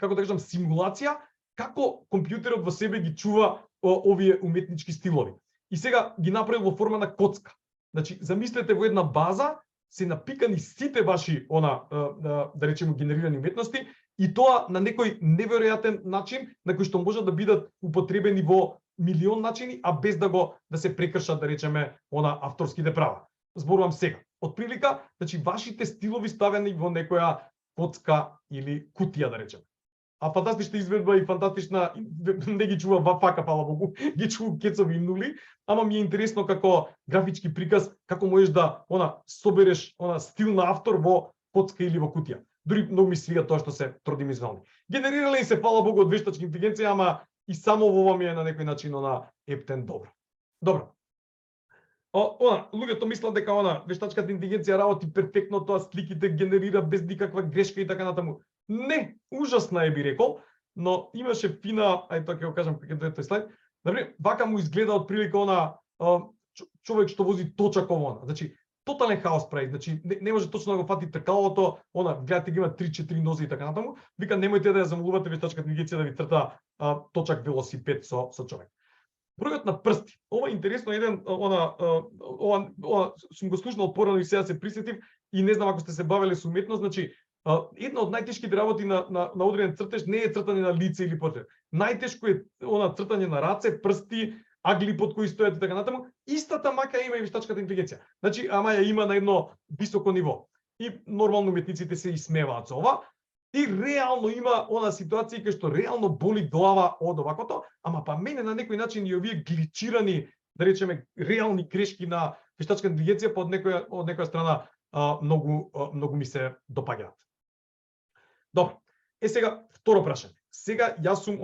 како да кажам симулација како компјутерот во себе ги чува овие уметнички стилови. И сега ги направил во форма на коцка. Значи, замислете во една база се напикани сите ваши да речеме генерирани уметности и тоа на некој неверојатен начин на кој што може да бидат употребени во милион начини, а без да се прекршат, да речеме, авторските права. Зборувам сега. Од прилика, значи вашите стилови ставени во некоја коцка или кутија, да речеме. А фантастична изведба и фантастична, не ги чува фака, фала Богу, ги чува кецови и нули, ама ми е интересно како графички приказ, како можеш да собереш стил на автор во коцка или во кутија. Дури многу ми свига тоа што се тродимenzionални. Генерирале и се, фала Богу, од вештачка интелигенција, ама и само во ова ми е на некој начин ептен добро. Добро. Луѓето мислат дека вештачката интелигенција работи перфектно, тоа сликите генерира без никаква грешка и така натаму. Не, ужасна е, би рекол, но имаше фина, тоа ќе го кажам кога ќе дојде тој слайд. Например, вака му изгледа од прилика човек што вози точак ово. Значи, тотален хаос прави, значи не може точно да го фати тркалото, гледате ги има 3-4 нози и така натаму. Вика, немојте да ја замолувате вештачката интелигенција да ви трта точак велосипед со човек. Бројот на прсти. Ова е интересно, еден сум го слушнал порано и сега се присетив и не знам ако сте се бавеле со уметност, значи една од најтешките работи на одреден цртеж не е цртање на лице или портрет. Најтешко е цртање на раце, прсти, агли под кои стојат и така натаму. Истата мака има и вештачката интелигенција. Значи, ама ја има на едно високо ниво. И нормално уметниците се исмеваат со ова. И реално има ситуација кај што реално боли глава од овакото, ама па мене на некој начин и овие гличирани, да речеме, реални грешки на вештачка интелигенција, па од некоја страна многу ми се допаѓаат. Добро. Сега второ прашање. Сега јас сум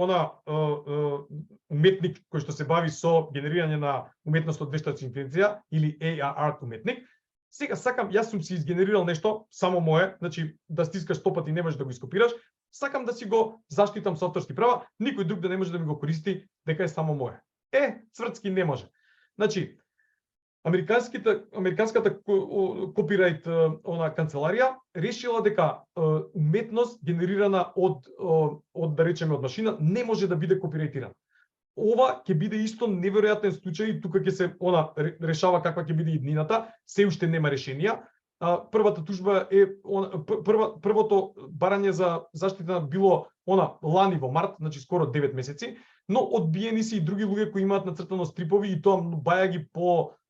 уметник кој што се бави со генерирање на уметност од вештачка интелигенција или AR уметник. Сега сакам, јас сум си изгенерирал нешто само мое, значи да стискаш 100 пати не можеш да го ископираш, сакам да си го заштитам со авторски права, никој друг да не може да ми го користи дека е само мое. Цврцки не може. Значи, американската копирајт канцеларија решила дека уметност генерирана од да речеме од машина не може да биде копирајтирана. Ова ќе биде исто неверојатен случај, тука ќе се решава каква ќе биде иднината, се уште нема решенија. Првата тужба е првото барање за заштита било лани во март, значи скоро 9 месеци, но одбиени се и други луѓе кои имаат нацртано стрипови и тоа баја ги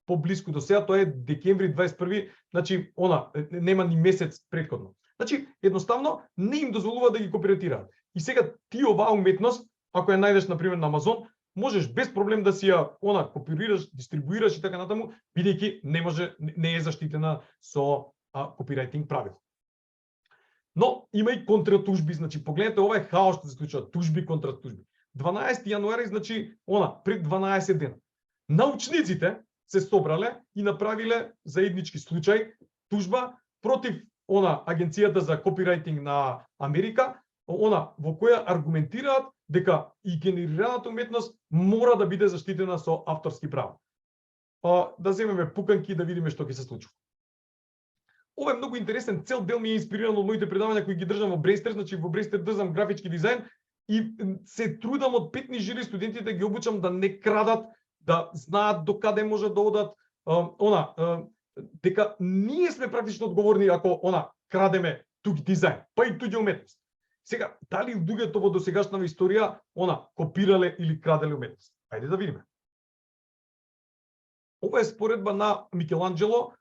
поблиску до сега, тоа е декември 21, значи нема ни месец претходно. Значи едноставно не им дозволува да ги копирајтираат. И сега ти оваа уметност, ако ја најдеш на пример на Амазон, можеш без проблем да си ја копирираш, дистрибуираш и така натаму, бидејќи не е заштитена со копирајтинг правила. Но има и контратужби, значи погледнете, ова е хаос што се случува, тужби контра тужби. 12 јануари, значи пред 12 дена. Научниците се собрале и направиле заеднички случај тужба против агенцијата за копирајтинг на Америка, во која аргументираат дека и генерираната уметност мора да биде заштитена со авторски права. Да земеме пуканки да видиме што ќе се случи. Ова е многу интересен, цел дел ми е инспириран од моите предавања кои ги држам во Брейстер, значи во Брейстер држам графички дизајн и се трудам од петни жири студентите да ги обучам да не крадат, да знаат до каде може да одат, дека ние сме практично одговорни ако крадеме туѓ дизајн, па и туѓа уметност. Сега, дали луѓето во досегашната историја копирале или краделе уметност? Ајде да видиме. Ова е споредба на Микеланџело,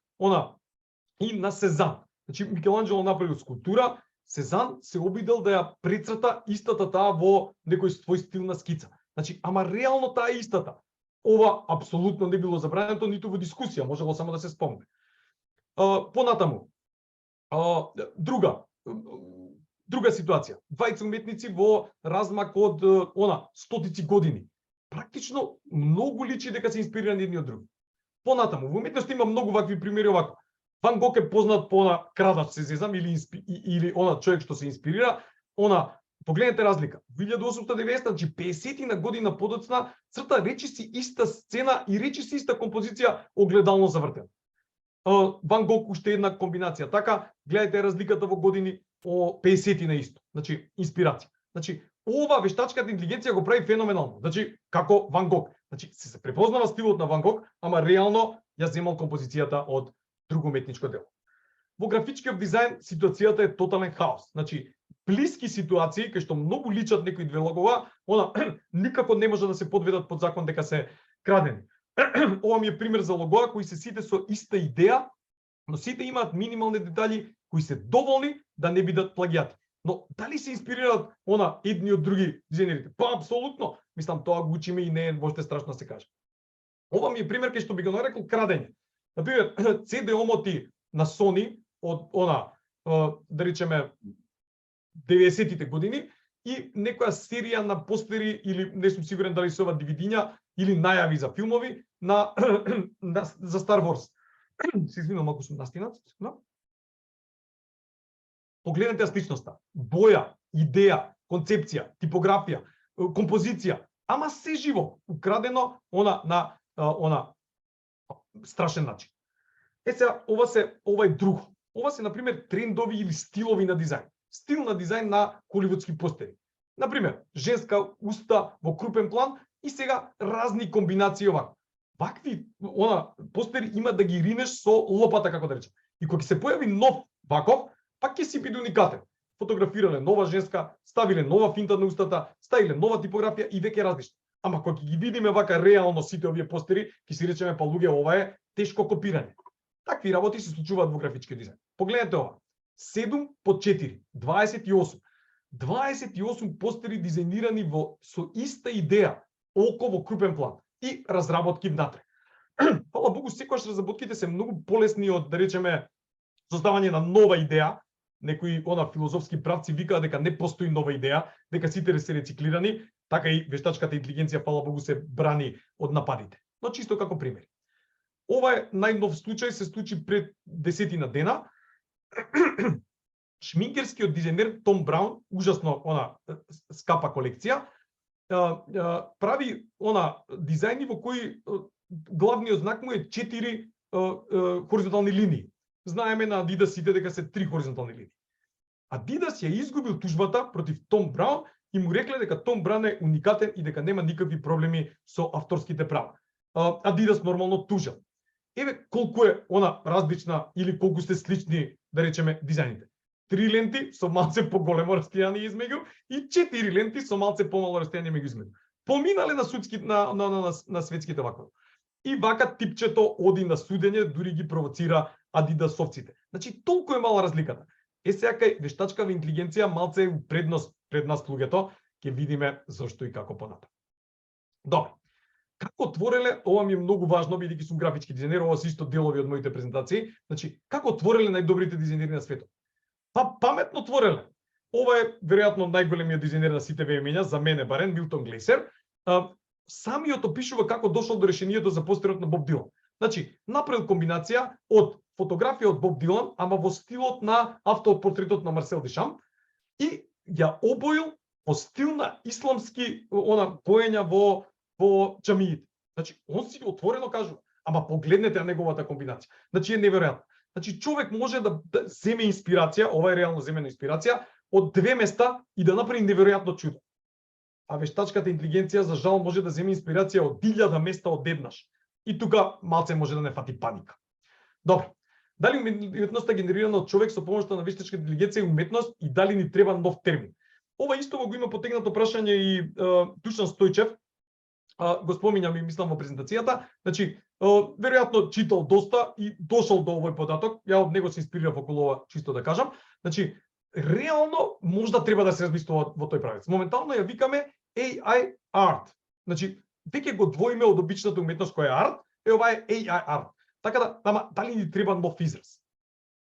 и на Сезан. Значи Микеланџело направил скулптура, Сезан се обидел да ја прецрта истата таа во некој свој стил на скица. Значи, ама реално таа е истата. Ова апсолутно не било забрането ниту во дискусија, можело само да се спомне. Понатаму, друга ситуација. Двајца уметници во размак од стотици години. Практично многу личи дека се инспирирани едни од други. Понатаму, во уметноста има многу вакви примери овако. Ван Гог е познат по крадач се зезам или човек што се инспирира, погледнете разлика. 1890, значи 50-на година подоцна, црта речиси иста сцена и речиси иста композиција огледално завртена. Ван Гог уште една комбинација. Така, гледате разликата во години, 50-на исто. Значи, инспирација. Значи, ова вештачката интелигенција го прави феноменално. Значи, како Ван Гог. Значи, се препознава стилот на Ван Гог, ама реално ја земал композицијата од друго уметничко дело. Во графичкиот дизајн ситуацијата е тотален хаос. Значи, блиски ситуации кај што многу личат некои две логова, никако не може да се подведат под закон дека се крадени. Ова ми е пример за логоа кои се сите со иста идеја, но сите имаат минимални детали кои се доволни да не бидат плагијати. Но дали се инспирираат едни од други дизајнерите? Па апсолутно. Мислам, тоа го учиме и не е воопште страшно да се каже. Ова ми е пример кај што би го нарекол крадење. Например, CD омоти на Sony од да речеме 90-тите години и некоја серија на постери или не сум сигурен дали се ова DVD-ња или најави за филмови за Star Wars. Се извинувам ако сум настинат, но погледнете ја сличноста, боја, идеја, концепција, типографија, композиција, ама се живо украдено на страшен начин. Сега ова е друго. Ова се на пример трендови или стилови на дизајн. Стил на дизајн на холивудски постери. На пример, женска уста во крупен план и сега разни комбинации овако. Вакви постери има да ги ринеш со лопата, како да речем. И кога ќе се појави нов ваков, пак ќе си биде уникатен. Фотографирале нова женска, ставиле нова финта на устата, ставиле нова типографија и веќе различно. Ама кога ги видиме вака реално сите овие постери, ќе си речеме па луѓе, ова е тешко копирање. Такви работи се случуваат во графички дизајн. Погледнете ова. 7 по 4, 28. 28 постери дизајнирани со иста идеја, око во крупен план и разработки внатре. фала Богу, секогаш разработките се многу полесни од, да речеме, создавање на нова идеја. Некои филозофски правци викаат дека не постои нова идеја, дека сите се рециклирани, така и вештачката интелигенција, фала Богу, се брани од нападите. Но чисто како пример. Ова е најнов случај, се случи пред 10 дена. Шминкерскиот дизајнер Том Браун, ужасно скапа колекција, прави дизајни во кои главниот знак му е 4 хоризонтални линии. Знаеме на Адидасите дека се 3 хоризонтални линии. Адидас ја изгубил тужбата против Том Браун и му рекле дека Том Браун е уникатен и дека нема никакви проблеми со авторските права. Адидас нормално тужал. Еве колку е различна или колку сте слични, да речеме, дизајните. 3 ленти со малце поголемо растојание измеѓу и 4 ленти со малце помало растојание меѓу измеѓу. Поминале на светските вакови. И вака типчето оди на судење, дури ги провоцира адидасовците. Значи толку е мала разликата. Сега кај вештачкава интелигенција малце е предност пред нас луѓето, ќе видиме зошто и како понатаму. Добро. Како твореле, ова ми е многу важно, бидејќи сум графички дизајнер, ова се исто делови од моите презентации. Значи, како твореле најдобрите дизајнери на светот? Па паметно твореле. Ова е веројатно најголемиот дизајнер на сите времења, за мене барем, Милтон Глейсер. Самиот опишува како дошол до решението за постерот на Боб Дилан. Значи, направил комбинација од фотографија од Боб Дилан, ама во стилот на автопортретот на Марсел Дешам и ја обоил по стил на исламски боења во џамиите. Значи, он си отворено кажува, ама погледнете на неговата комбинација. Значи е неверојатно. Значи човек може да земе инспирација, ова е реално земена инспирација, од 2 места и да направи неверојатно чудо. А вештачката интелигенција за жал може да земе инспирација од 1000 места одеднаш. И тука малце може да не фати паника. Добро. Дали уметноста генерирана од човек со помошта на вештачка интелигенција е уметност и дали ни треба нов термин? Ова исто го има потегнато прашање и Душан Стојчев, го споминам и мислам во презентацијата. Значи, веројатно читал доста и дошол до овој податок. Ја од него се инспирирав околу ова, чисто да кажам. Значи, реално можда треба да се размислува во тој правец. Моментално ја викаме AI art. Значи, веќе го двоиме од обичната уметност која е арт, ова е AI art. Така да, ама дали ни треба нов израз?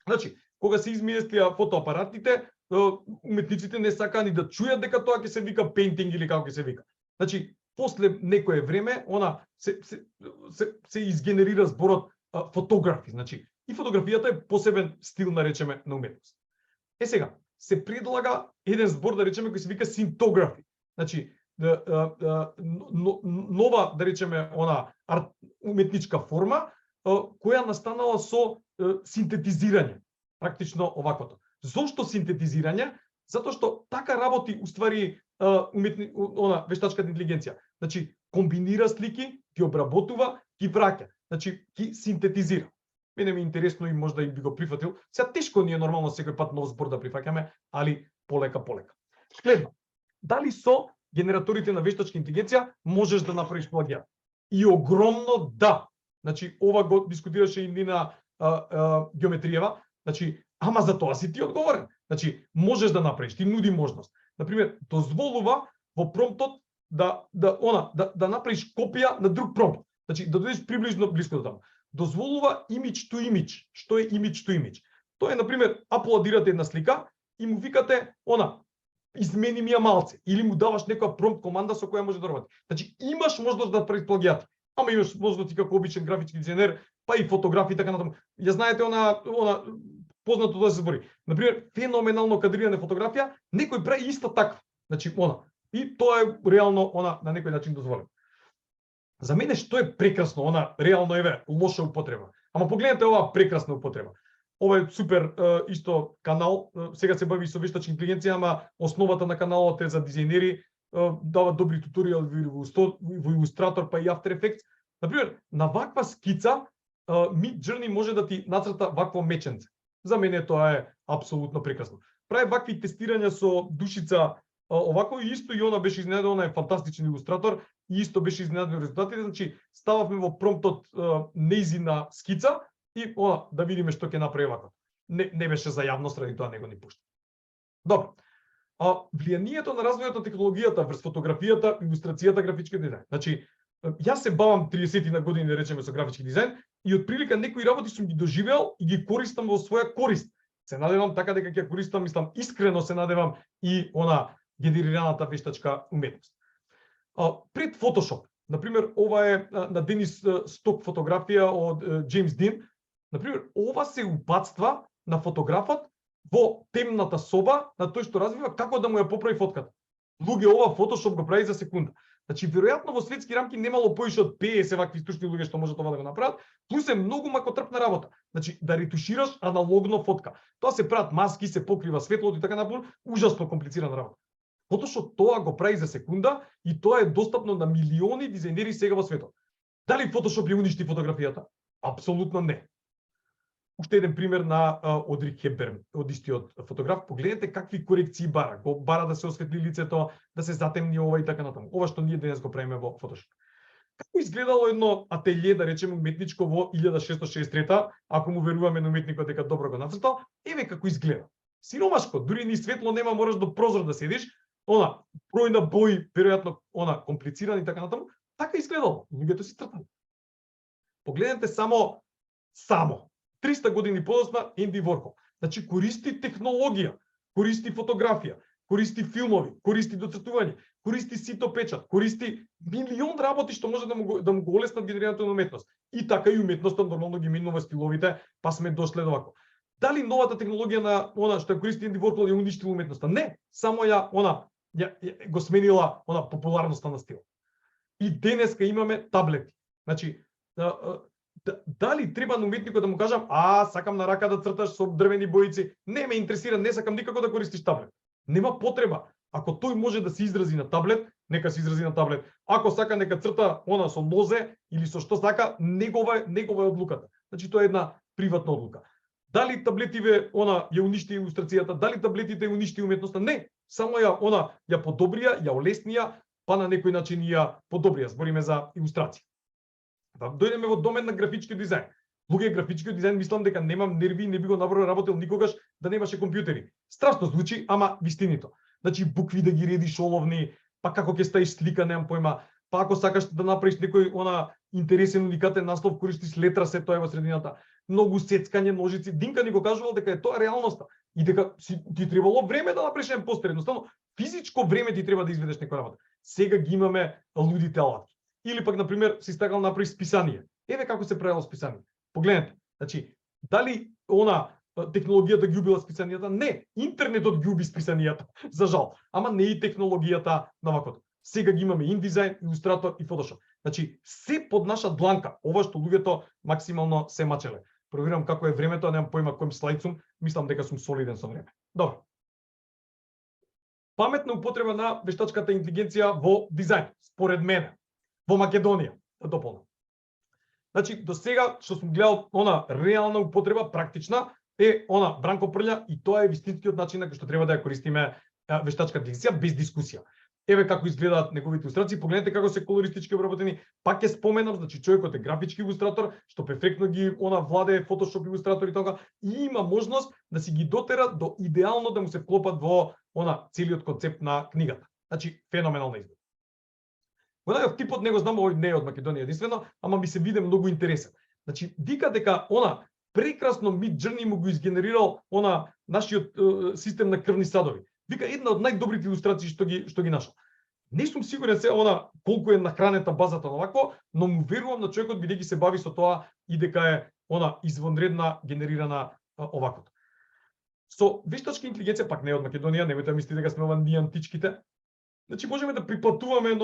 Значи, кога се измислија фотоапаратите, уметниците не сакаа ни да чујат дека тоа ќе се вика painting или како ќе се вика. Значи, после некое време, се изгенерира зборот фотографи. Значи, и фотографијата е посебен стил, наречеме, на уметност. Сега, се предлага еден збор, да речеме, кој се вика синтографи. Значи, нова, да речеме, уметничка форма, која настанала со синтетизирање. Практично оваквото. Зошто синтетизирање? Затоа што така работи уствари вештачката интелигенција. Значи, комбинира слики, ги обработува, ги враќа. Значи, ги синтетизира. Мене ми е интересно и можда и би го прифатил. Сега тешко ни е нормално секој пат нов збор да прифаќаме, али полека. Следно, дали со генераторите на вештачка интелигенција можеш да направиш плагиат? И огромно да. Значи, ова го дискутираше и Нина Геометриева. Значи, ама за тоа си ти одговорен. Значи, можеш да направиш, ти нуди можност. Например, дозволува во промптот да направиш копија на друг промпт. Значи, да дојдеш приближно близко до таму. Дозволува image to image. Што е image to image? Тоа е, например, аплодирате една слика и му викате, измени ми ја малце, или му даваш некоја промпт команда со која може да работи. Значи, имаш можност да направиш плагиат. Ама имаш можност како обичен графички дизајнер, па и фотографи и така натаму. Ја знаете познато да се збори. Например, феноменално кадрирана фотографија, некој прави исто така. Значи, и тоа е реално на некој начин дозволено. За мене што е прекрасно, реално е лоша употреба. Ама погледнете ова прекрасна употреба. Ова е супер исто канал, сега се бави со вештачка интелигенција, ама основата на каналот е за дизајнери, дава добри туторијали во Illustrator па и After Effects. Например, на ваква скица Midjourney може да ти нацрта вакво меченце. За мене тоа е апсолутно прекрасно. Прави вакви тестирања со душица, овако и исто и она беше изненадена, она е фантастичен илустратор и исто беше изненадена резултатите. Значи, стававме во промптот нејзина скица и да видиме што ќе направи вака. Не беше за јавност, ради тоа не го ни пушта. Добро. Влијанието на развојот на технологијата врз фотографијата, илустрацијата, графичкиот дизајн. Значи, Јас се бавам 30 на години, да речеме, со графички дизајн и отприлика некои работи сум ги доживеал и ги користам во своја корист. Се надевам така дека ќе користам, мислам, искрено се надевам и генерираната вештачка уметност. Пред Photoshop, например, ова е на Денис сток фотографија од Джеймс Дин. Например, ова се упатства на фотографот во темната соба на тој што развива како да му ја поправи фотката. Луѓе, ова Photoshop го прави за секунда. Значи, веројатно во светски рамки немало поише од 50 вакви стручни луѓе што можат ова да го направат, плюс е многу макотрпна работа. Значи, да ретушираш аналогно фотка. Тоа се прават маски, се покрива светлото и така напред, ужасно комплицирана работа. Photoshop тоа го прави за секунда и тоа е достапно на милиони дизајнери сега во светот. Дали Photoshop ја уништи фотографијата? Апсолутно не. Уште еден пример на Одри Хепберн, од истиот фотограф. Погледнете какви корекции бара. Го бара да се осветли лицето, да се затемни ова и така натаму. Ова што ние денес го правиме во Photoshop. Како изгледало едно ателје, да речеме уметничко во 1663-та, ако му веруваме на уметникот дека добро го нацртал, еве како изгледа. Сиромашко, дури ни светло нема, мораш до прозор да седиш, бројна бои, веројатно комплицирани и така натаму, така изгледало. Луѓето си цртали. Погледнете само 300 години подоцна Енди Ворхол. Значи користи технологија, користи фотографија, користи филмови, користи доцртување, користи сито печат, користи милион работи што може да му го олеснат генерираната на уметност. И така и уметноста нормално ги минува стиловите, па сме дошле до вако. Дали новата технологија на што ја користи Енди Ворхол ја уништила уметноста? Не, само ја го сменила популарноста на стил. И денеска имаме таблети. Значи, дали треба на уметникот да му кажам, сакам на рака да црташ со дрвени боици, не ме интересира, не сакам никако да користиш таблет. Нема потреба. Ако тој може да се изрази на таблет, нека се изрази на таблет. Ако сака нека црта со нозе или со што сака, негова е одлуката. Значи тоа е една приватна одлука. Дали таблетиве ја уништи илустрацијата, дали таблетите ја уништи уметноста? Не, само ја подобрија, ја олеснија, па на некој начин ја подобрија. Збориме за илустрација. Да дојдеме во домен на графички дизајн. Луѓе, графички дизајн мислам дека немам нерви и не би го работел никогаш да немаше компјутери. Страшно звучи, ама вистинито. Значи букви да ги редиш оловни, па како ќе ставиш слика, немам појма. Па ако сакаш да направиш некој интересен уникатен наслов, користиш летра, се тоа е во средината. Многу сецкање, ножици. Динка ни го кажувал дека е тоа реалноста и дека ти требало време да направиш еден постер, едноставно физичко време ти треба да изведеш некоја работа. Сега ги имаме лудите алатки. Или пак, например, си стакал да направиш списание. Еве како се правило списание. Погледнете. Значи, дали технологијата ги убила списанијата? Не, интернетот ги уби списанијата, за жал. Ама не и технологијата на вакото. Сега ги имаме InDesign, Illustrator и Photoshop. Значи, се под наша дланка. Ова што луѓето максимално се мачеле. Проверувам како е времето, немам појма кој слайд сум, мислам дека сум солиден со време. Добро. Паметна употреба на вештачката интелигенција во дизајн, според мене, во Македонија, да дополнам. Значи, до сега што сум гледал реална употреба, практична, е Бранко Прља и тоа е вистинскиот начин на кој што треба да ја користиме вештачката интелигенција без дискусија. Еве како изгледаат неговите илустрации, погледнете како се колористички обработени. Пак ќе споменам, значи човекот е графички илустратор, што перфектно ги владее Photoshop илустратор и така, и има можност да си ги дотера до идеално да му се вклопат во целиот концепт на книгата. Значи феноменална изглед. Го најдов типот, не го знам, овој не е од Македонија единствено, ама ми се биде многу интересен. Значи вика дека прекрасно Midjourney му го изгенерирал нашиот систем на крвни садови. Вика една од најдобрите илустрации што ги нашол. Не сум сигурен се колку е нахранета базата на вако, но му верувам на човекот бидејќи се бави со тоа и дека е извонредна генерирана овакото. Со вештачка интелигенција, пак не од Македонија, немојте мислите дека сме ние античките. Значи можеме да приплатуваме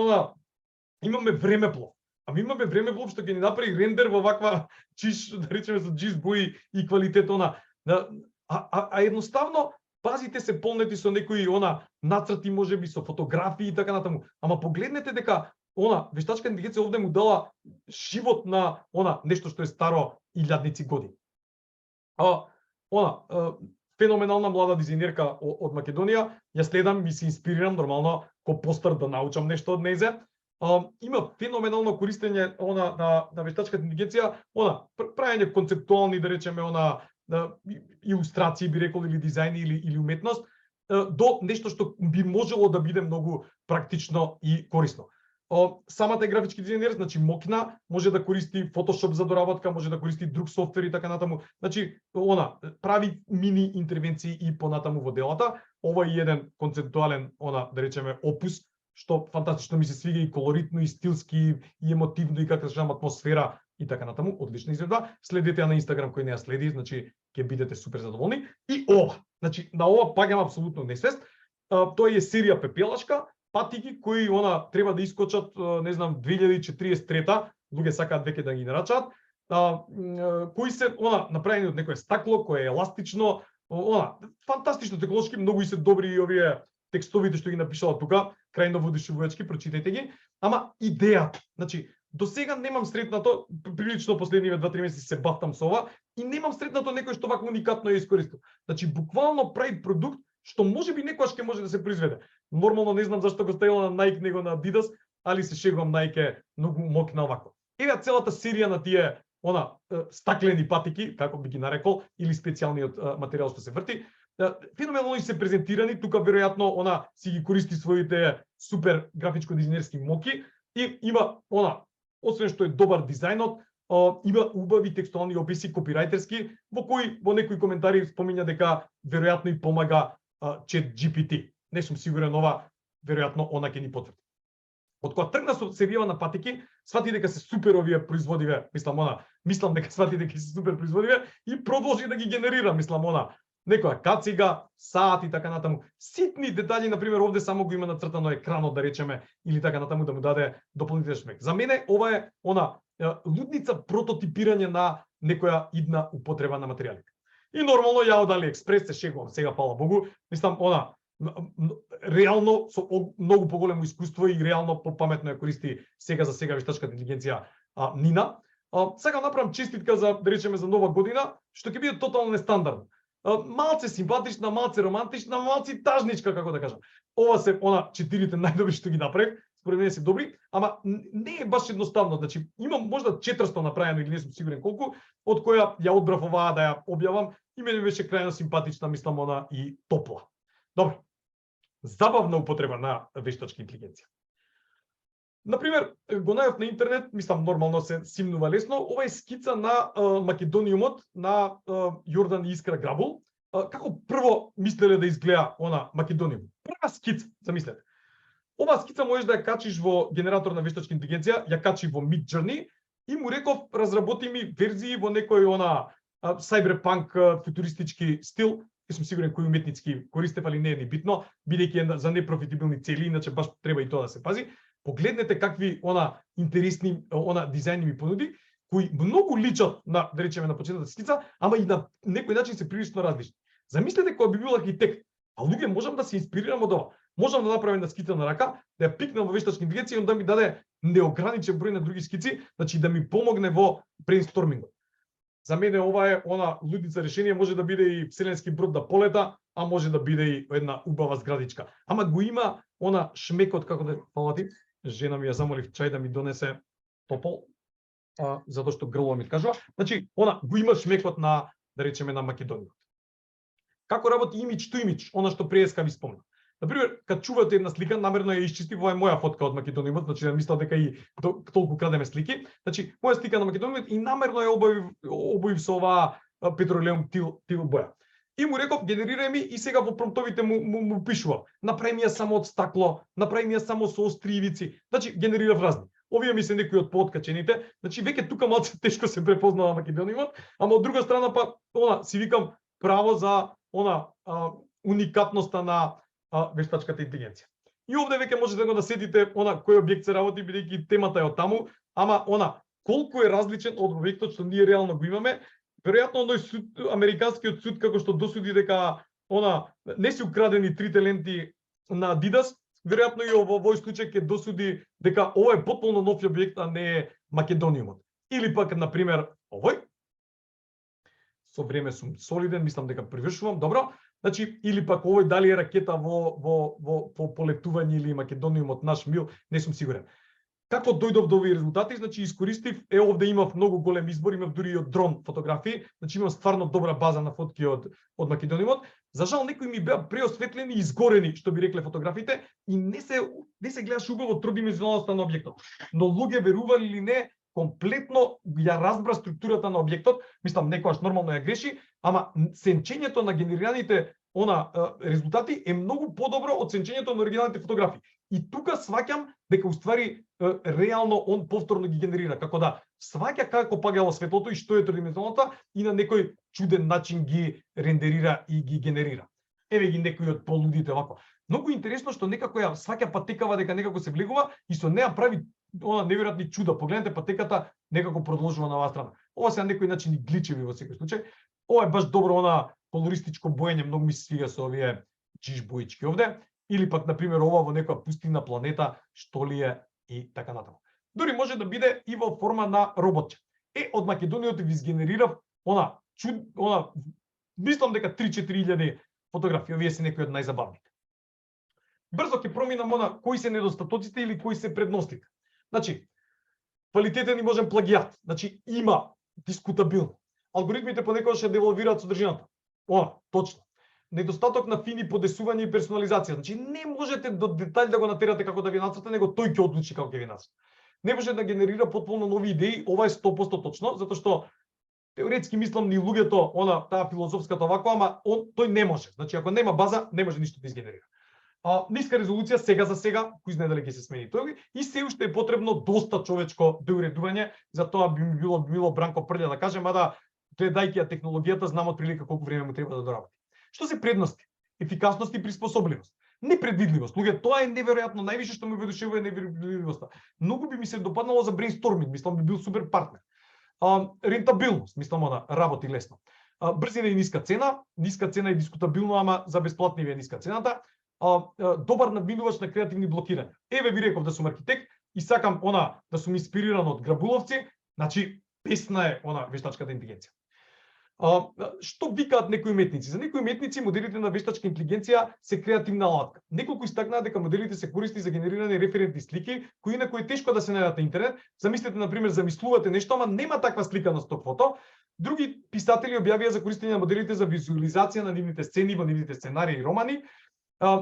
имаме времеплов. Ами имаме времеплов што ќе ни направи рендер во ваква чиш, да речеме со джиз бои и квалитет едноставно пазите се полнети со некои нацрти, можеби со фотографии и така натаму. Ама погледнете дека вештачка интелигенција овде му дала живот на нешто што е старо илјадници години. Феноменална млада дизајнерка од Македонија, ја следам и се инспирирам нормално ко постар да научам нешто од нејзе. Има феноменално користење на вештачката интелигенција, правење концептуални, да речеме, илустрации, би рекол, или дизајн или уметност, до нешто што би можело да биде многу практично и корисно. Самата е графички дизајнер, значи мокна, може да користи Photoshop за доработка, може да користи друг софтвер и така натаму. Значи, прави мини интервенции и понатаму во делата. Ова е еден концептуален, да речеме, опус, што фантастично ми се свига и колоритно, и стилски, и емотивно, и како кажам, атмосфера и така натаму. Одлична изгледа. Следете ја на Инстаграм кој не ја следи, значи ќе бидете супер задоволни. И ова, значи на ова паѓам апсолутно несвест. Тоа е серија пепелашка, патики кои треба да искочат, не знам, 2043-та, луѓе сакаат веќе да ги нарачаат, кои се направени од некое стакло кое е еластично, фантастично технолошки, многу и се добри и овие текстовите што ги напишала тука, крајно воодушевувачки, прочитајте ги. Ама идејата, значи до сега немам сретнато, прилично последниве 2-3 месеци се бафтам со ова и немам сретнато некој што вака уникатно ја искористил. Значи буквално прави продукт што можеби некојаш ќе може да се произведе. Нормално не знам зашто го ставила на Nike него на Adidas, али се шегувам, Nike многу мокна овако. Еве целата серија на тие стаклени патики, како би ги нарекол, или специјалниот материјал што се врти. Феноменално се презентирани, тука веројатно си ги користи своите супер графичко дизајнерски моки и има освен што е добар дизајнот, има убави текстуални описи, копирајтерски, во некои коментари спомиња дека веројатно и помага ChatGPT. Не сум сигурен, ова веројатно она ќе ни потврди. Од кога тргна со серија на патики, свати дека се супер овие производиве, мислам дека свати дека се супер производиве и продолжи да ги генерира, некоја кацига, саат и така натаму. Ситни детали, на пример, овде само го има нацртано екранот, да речеме, или така натаму да му даде дополнителен шмек. За мене ова е лудница прототипирање на некоја идна употреба на материјалите. И нормално ја од AliExpress се шегувам сега, фала Богу, реално со многу поголемо искуство и реално попаметно ја користи сега за сега вештачката интелигенција Нина. Сега направам честитка за, да речеме, за нова година, што ќе биде тотално нестандардно. Малце симпатична, малце романтична, малце тажничка, како да кажам. Ова се четирите најдобри што ги направив, според мене се добри, ама не е баш едноставно. Значи, имам можда 400 направено или не сум сигурен колку, од која ја одбрав оваа да ја објавам и мене беше крајно симпатична, и топла. Добро. Забавна употреба на вештачка интелигенција. Например, го најав на интернет, нормално се симнува лесно, ова е скица на македониумот на Јордан и Искра Грабул. Како прво мислеле да изгледа македониум? Прва скица, замислете. Ова скица можеш да ја качиш во генератор на вештачка интелигенција, ја качи во Midjourney и му реков разработи ми верзии во некој cyberpunk футуристички стил. Не сум сигурен кои уметницки користев, али не е ни битно, бидејќи за непрофитабилни цели, иначе баш треба и тоа да се пази. Погледнете какви интересни дизајни ми понуди, кои многу личат на, да речеме, на почетната скица, ама и на некој начин се прилично различни. Замислете кога би бил архитект, а луѓе можам да се инспирирам од ова. Можам да направам една скица на рака, да ја пикнам во вештачка интелигенција и да ми даде неограничен број на други скици, значи да ми помогне во брейнстормингот. За мене ова е лудница решение, може да биде и вселенски брод да полета, а може да биде и една убава зградичка. Ама го има шмекот, како да палати. Жена ми ја замолив чај да ми донесе топол, затоа што грло ми кажува. Значи, го има шмекот на, да речеме, на Македонијот. Како работи имидж to имидж, што преска ви спомнам. Например, кад чувате една слика, намерно ја исчистив, ова е моја фотка од Македонијот, значи ја мислам дека и толку крадеме слики. Значи, моја слика на Македонијот и намерно ја обоив со оваа петролеум тил боја. И му реков, генерирај ми и сега во промптовите му пишува. Направи ми ја само од стакло, направи ми ја само со остри ивици. Значи, генерирав разни. Овие ми се некои од пооткачените. Значи, веќе тука малце тешко се препознава Македонијот, ама од друга страна па си викам право за уникатноста на вештачката интелигенција. И овде веќе можете да сетите кој објект се работи, бидејќи темата е од таму, ама колку е различен од објектот што ние реално го имаме. Веројатно американскиот суд како што досуди дека не се украдени трите ленти на Adidas, веројатно и во овој случај ќе досуди дека ова е потполно нов објект, а не е Македониумот. Или пак, на пример, овој. Со време сум солиден, мислам дека привршувам, добро. Значи, или пак овој дали е ракета во полетување или Македониумот наш мил, не сум сигурен. Како дојдов до овие резултати? Значи искористив, овде имав многу голем избор, имав дури и од дрон фотографии, значи имам стварно добра база на фотки од Македониумот. За жал некои ми беа преосветлени и изгорени, што би рекле фотографите, и не се гледаше убаво тродимензионалноста на објектот. Но луѓе, верували или не, комплетно ја разбра структурата на објектот, мислам некојаш нормално ја греши, ама сенчењето на генерираните резултати е многу подобро од сенчењето на оригиналните фотографии. И тука сваќам дека уствари реално он повторно ги генерира, како да сваќа како паѓало светлото и што е тридимензионалната и на некој чуден начин ги рендерира и ги генерира. Еве ги некои од полудите вако. Многу интересно што некако ја сваќа патекава дека некако се влегува и со неа прави неверојатни чуда. Погледнете патеката некако продолжува на оваа страна. Ова се на некој начин и гличеви во секој случај. Ова е баш добро колористичко боење, многу ми се свига со овие джиш боички овде, или пак на пример ова во некоја пустинна планета, што ли е и така натаму. Дури може да биде и во форма на роботче. Од Македонијата ви изгенерирав мислам дека 3-4 фотографии, овие се некои од најзабавните. Брзо ќе проминам кои се недостатоците или кои се предностите. Значи, квалитетен и можен плагијат. Значи, има дискутабилно. Алгоритмите понекогаш ја девалвираат содржината. Точно. Недостаток на фини подесување и персонализација. Значи, не можете до детаљ да го натерате како да ви нацрта, него тој ќе одлучи како ќе ви нацрта. Не може да генерира потполно нови идеи, ова е 100% точно, затоа што теоретски мислам ни луѓето, таа филозофската вако, ама тој не може. Значи, ако нема база, не може ништо да изгенерира. Ниска резолуција сега за сега, кој знае дали ќе се смени тој, и се уште е потребно доста човечко доуредување, за тоа би ми било мило Бранко Прља да каже, мада гледајќи ја технологијата, знам од прилика колку време му треба да доработи. Што се предности? Ефикасност и приспособливост. Непредвидливост. Луѓе, тоа е неверојатно, највише што ме воодушевува е непредвидливоста. Многу би ми се допаднало за брейнсторминг, мислам би бил супер партнер. Рентабилност, мислам работи лесно. Брзина и ниска цена е дискутабилно, ама за бесплатни е ниска цената. Добар надминувач на креативни блокирања. Еве ви реков да сум архитект и сакам да сум инспириран од Грабуловци, значи песна е вештачката интелигенција. Што викаат некои уметници? За некои уметници моделите на вештачка интелигенција се креативна алатка. Неколку истакнаа дека моделите се користи за генерирање референтни слики, кои инаку е тешко да се најдат на интернет. Замислете на пример замислувате нешто, ама нема таква слика на сток фото. Други писатели објавија за користење на моделите за визуализација на нивните сцени во нивните сценарии и романи.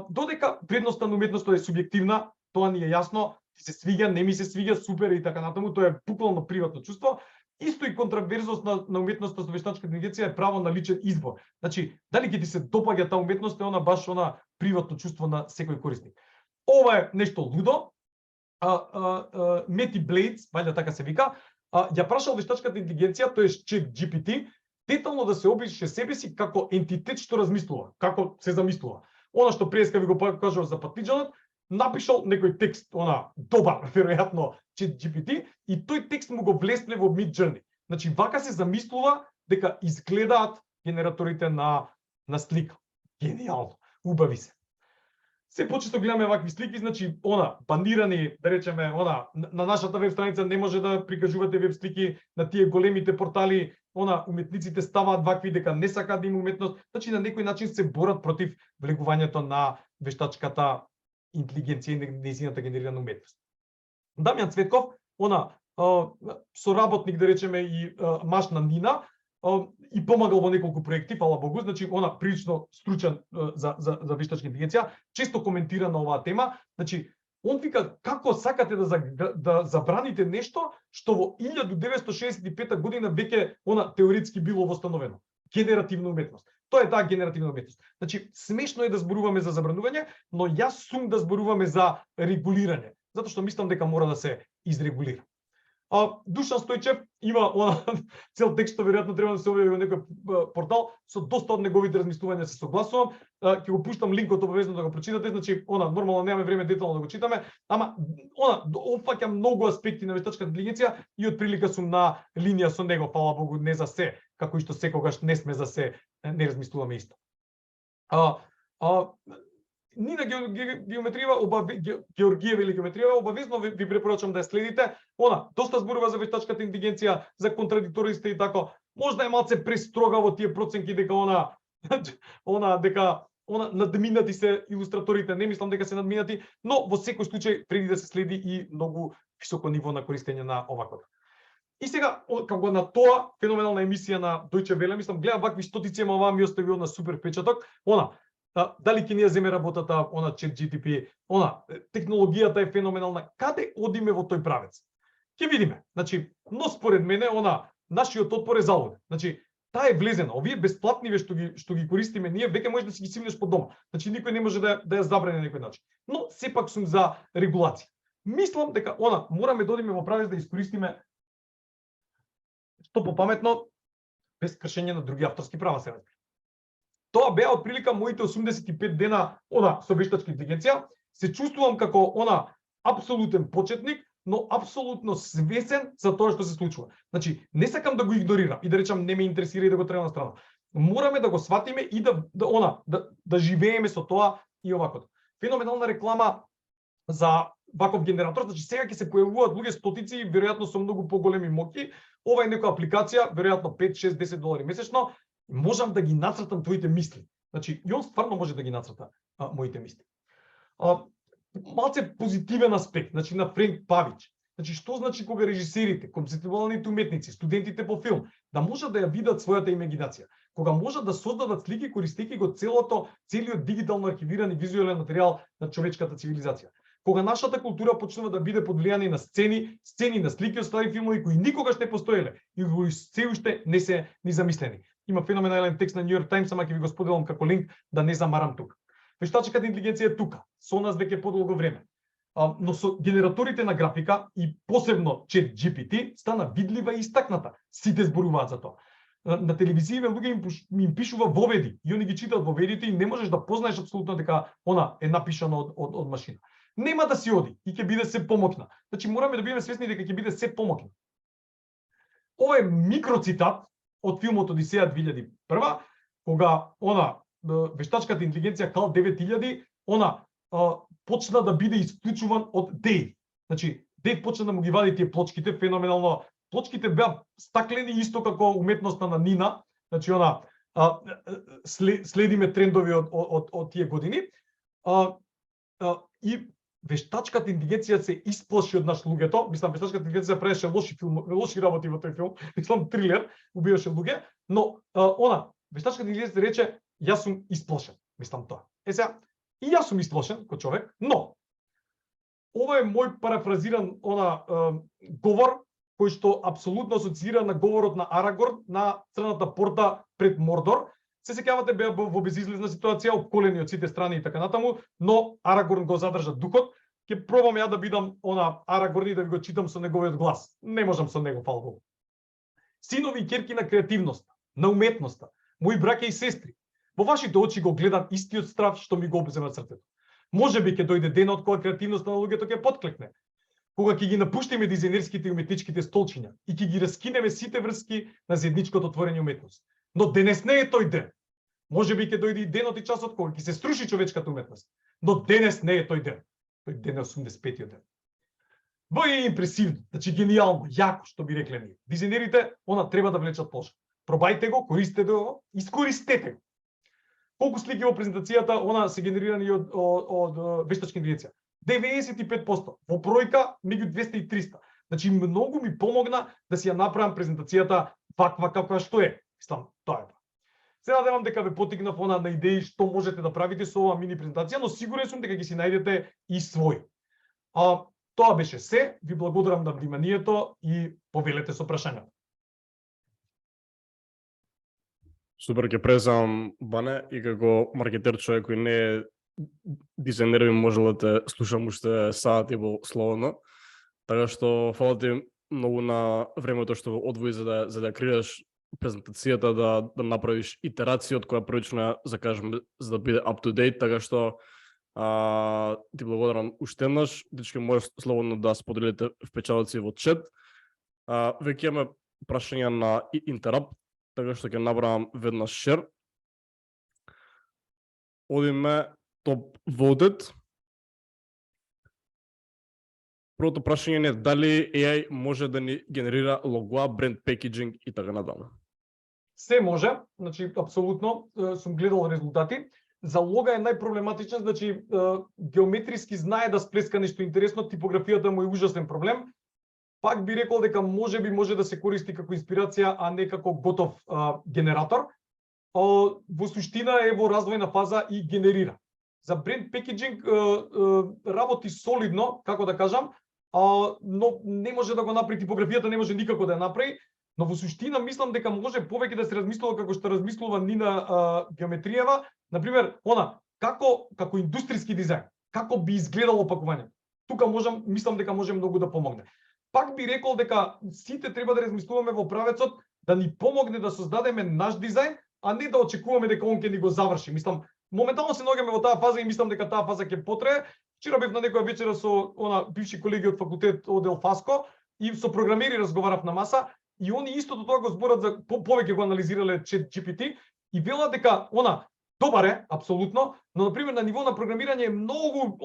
Додека предноста на уметноста е субјективна, тоа ни е јасно, ти се свиѓа, не ми се свиѓа, супер и така натаму, тоа е буквално приватно чувство. Исто и контраверзност на уметноста со вештачка интелигенција е право на личен избор. Значи, дали ќе ти се допаѓа таа уметност е баш приватно чувство на секој корисник. Ова е нешто лудо. Мети Блейдс, вајде така се вика, ја прашал вештачката интелигенција, тоест ChatGPT, детално да се опише себе си како ентитет што размислува, како се замислува. Она што преска ви го покажав за патиџанот, напишал некој текст, добар, веројатно, ChatGPT, и тој текст му го влесле во Midjourney. Значи, вака се замислува дека изгледаат генераторите на слика. Гениално, убави се. Се почесто гледаме вакви слики, значи, банирани, да речеме, на нашата веб страница не може да прикажувате веб слики, на тие големите портали, уметниците ставаат вакви дека не сакаат да има уметност, значи на некој начин се борат против влегувањето на вештачката интелигенција и нејзината генерирана уметност. Дамјан Цветков, соработник, да речеме, и маж на Нина, и помагал во неколку проекти, фала Богу, значи прилично стручен за вештачка интелигенција, често коментира на оваа тема, значи он вика како сакате да забраните нешто што во 1965 година веќе теоретски било востановено. Генеративна уметност. Тоа е таа генеративна уметност. Значи, смешно е да зборуваме за забранување, но јас сум да зборуваме за регулирање, затоа што мислам дека мора да се изрегулира. Душан Стојчев има цел текст што веројатно треба да се објави во некој портал, со доста од неговите размислувања се согласувам. Ќе го пуштам линкот обавезно да го прочитате, значи нормално немаме време детално да го читаме, ама опфаќа многу аспекти на вештачка интелигенција и од прилика сум на линија со него, фала Богу, не за се, како и што секогаш не сме за се, не размислуваме исто. Нина Георгиева или Геометриева, обавезно ви препорачам да ја следите. Доста зборува за вештачката интелигенција, за контрадикторите и тако. Можда е малце престрога во тие проценки дека дека надминати се илустраторите, не мислам дека се надминати, но во секој случај преди да се следи и многу високо ниво на користење на овакво. И сега, како на тоа феноменална емисија на Deutsche Welle, мислам, гледам вакви стотици, ама оваа ми остави на супер впечаток. Дали ќе ни ја земе работата, ChatGPT, технологијата е феноменална. Каде одиме во тој правец? Ќе видиме. Значи, но според мене, нашиот отпор е залуден. Значи, таа е влезена. Овие бесплатниве што ги користиме ние, веќе можеш да си ги симнеш под дома. Значи, никој не може да ја забрани на некој начин. Но сепак сум за регулација. Мислам дека мораме да одиме во правец да искористиме што попаметно, без кршење на други авторски права се разбира. Тоа беа отприлика моите 85 дена со вештачка интелигенција. Се чувствувам како апсолутен почетник, но апсолутно свесен за тоа што се случува. Значи, не сакам да го игнорирам и да речам не ме интересира и да го тренам на страна. Мораме да го сватиме и да живееме со тоа и овакото. Феноменална реклама за ваков генератор, значи сега ќе се појавуваат луѓе стотици, веројатно со многу поголеми моќи. Ова е некоја апликација, веројатно 5, 6, 10 долари месечно, можам да ги нацртам твоите мисли. Значи, и он стварно може да ги нацрта моите мисли. Малце позитивен аспект, значи на Френк Павич. Значи, што значи кога режисерите, концептуалните уметници, студентите по филм, да можат да ја видат својата имагинација, кога можат да создадат слики користејќи го целиот дигитално архивиран и визуелен материјал на човечката цивилизација. Кога нашата култура почнува да биде под влијание на сцени на слики од стари филмови кои никогаш не постоеле и кои се уште не се ни замислени. Има феноменален текст на New York Times, ама ќе ви го споделам како линк да не замарам тука. Вештачката интелигенција е тука, со нас веќе подолго време. Но со генераторите на графика и посебно ChatGPT стана видлива и истакната. Сите зборуваат за тоа. На телевизија луѓе им пишува воведи и они ги читаат воведите и не можеш да познаеш апсолутно дека е напишано од машина. Нема да си оди и ќе биде се помокна. Значи мораме да бидеме свесни дека ќе биде се помокна. Ова е микроцитат од филмот Одисеја 2001, кога вештачката интелигенција Кал 9000, почна да биде исклучуван од Дейв. Значи, Дейв почна да му ги вади тие плочките, феноменално. Плочките беа стаклени исто како уметноста на Нина. Значи, следиме трендови од тие години. И вештачката интелигенција се исплаши од наш луѓето. Мислам, вештачката интелигенција правеше лоши работи во тој филм. Мислам, трилер, убиваше луѓе, но вештачката интелигенција рече јас сум исплашен. Мислам тоа. Сега, и јас сум исплашен како човек, но ова е мој парафразиран говор кој што апсолутно асоцира на говорот на Арагорн на црната порта пред Мордор. Се сеќавате, беа во безизлезна ситуација, обколени од сите страни и така натаму, но Арагорн го задржа духот. Ќе пробам ја да бидам Арагорн и да ви го читам со неговиот глас. Не можам со него, фала Богу. Синови и ќерки на креативноста, на уметноста, мои браќа и сестри, во вашите очи го гледам истиот страв што ми го обзема срцето. Можеби ќе дојде денот кога креативноста на луѓето ќе потклекне. Кога ќе ги напуштиме дизајнерските и уметничките столчиња и ќе ги раскинеме сите врски на заедничкото творење уметност. Но денес не е тој ден. Можеби ќе дојде и денот и часот кога ќе се струши човечката уметност. Но денес не е тој ден. Тој ден е 85-тиот ден. Во е импресивно, значи гениално, јако, што би рекле ние. Дизајнерите, треба да влечат полша. Пробајте го, користете го, искористете го. Колку слики во презентацијата, се генерирани од вештачка интелигенција? 95%. Во бројка меѓу 200 и 300. Значи многу ми помогна да си ја направам презентацијата ваква каква што е. Мислам, тоа е. Се надевам дека ве потикнав на идеи што можете да правите со оваа мини презентација, но сигурен сум дека ќе си најдете и свој. Тоа беше се. Ви благодарам на вниманието и повелете со прашањата. Супер, ќе презам Бане и како маркетер човек кој не е дизајнер би можел да те слушам уште сати во слободно. Така што фала ти многу на времето што одвои за да креираш презентацијата, да направиш итерација од која првично закажеме за да биде up to date, така што ти благодарам уште еднаш. Дечки може слободно да споделите впечатоци во чат. Веќе имаме прашања на Интерап, така што ќе набравам веднаш шер. Одиме топ voted. Првото прашање е дали AI може да ни генерира логоа, бренд пекеджинг и така натаму. Се може, значи апсолутно сум гледал резултати. за лога е најпроблематичен, значи геометриски знае да сплеска нешто интересно, типографијата му е ужасен проблем. Пак би рекол дека може да се користи како инспирација, а не како готов генератор. Во суштина е во развојна фаза и генерира. За бренд пекеджинг работи солидно, како да кажам, но не може да го направи, типографијата не може никако да ја направи, но во суштина мислам дека може повеќе да се размислува како што размислува Нина Геометриева, например, како индустријски дизајн, како би изгледало опакувањето. Тука мислам дека може многу да помогне. Пак би рекол дека сите треба да размислуваме во правецот да ни помогне да создадеме наш дизајн, а не да очекуваме дека он ќе ни го заврши. Мислам, моментално се наоѓаме во таа фаза и мислам дека таа фаза ќе потрае. Вчера бев на некоја вечера со бивши колеги од факултет одел Фаско и со програмери разговарав на маса и они истото тоа го зборат за повеќе го анализирале ChatGPT и велат дека добар е апсолутно, но на пример на ниво на програмирање е многу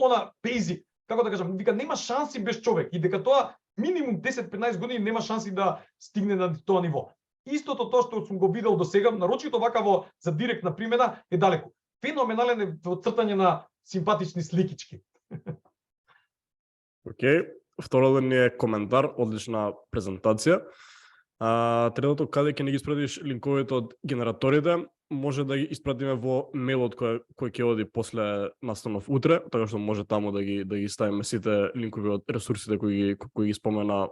basic, како да кажам, дека нема шанси без човек и дека тоа минимум 10-15 години нема шанси да стигне на тоа ниво. Истото тоа што сум го видел до сега, нарочито вакаво за директна примена е далеку. Феноменален е во цртање на симпатични сликички. Океј, второ ни е коментар, одлична презентација. Третото, каде ќе не ги испратиш линковите од генераторите, може да ги испратиме во мейлот кој ќе оди после настанов утре, така што може таму да ги ставиме сите линкови од ресурсите кои ги спомена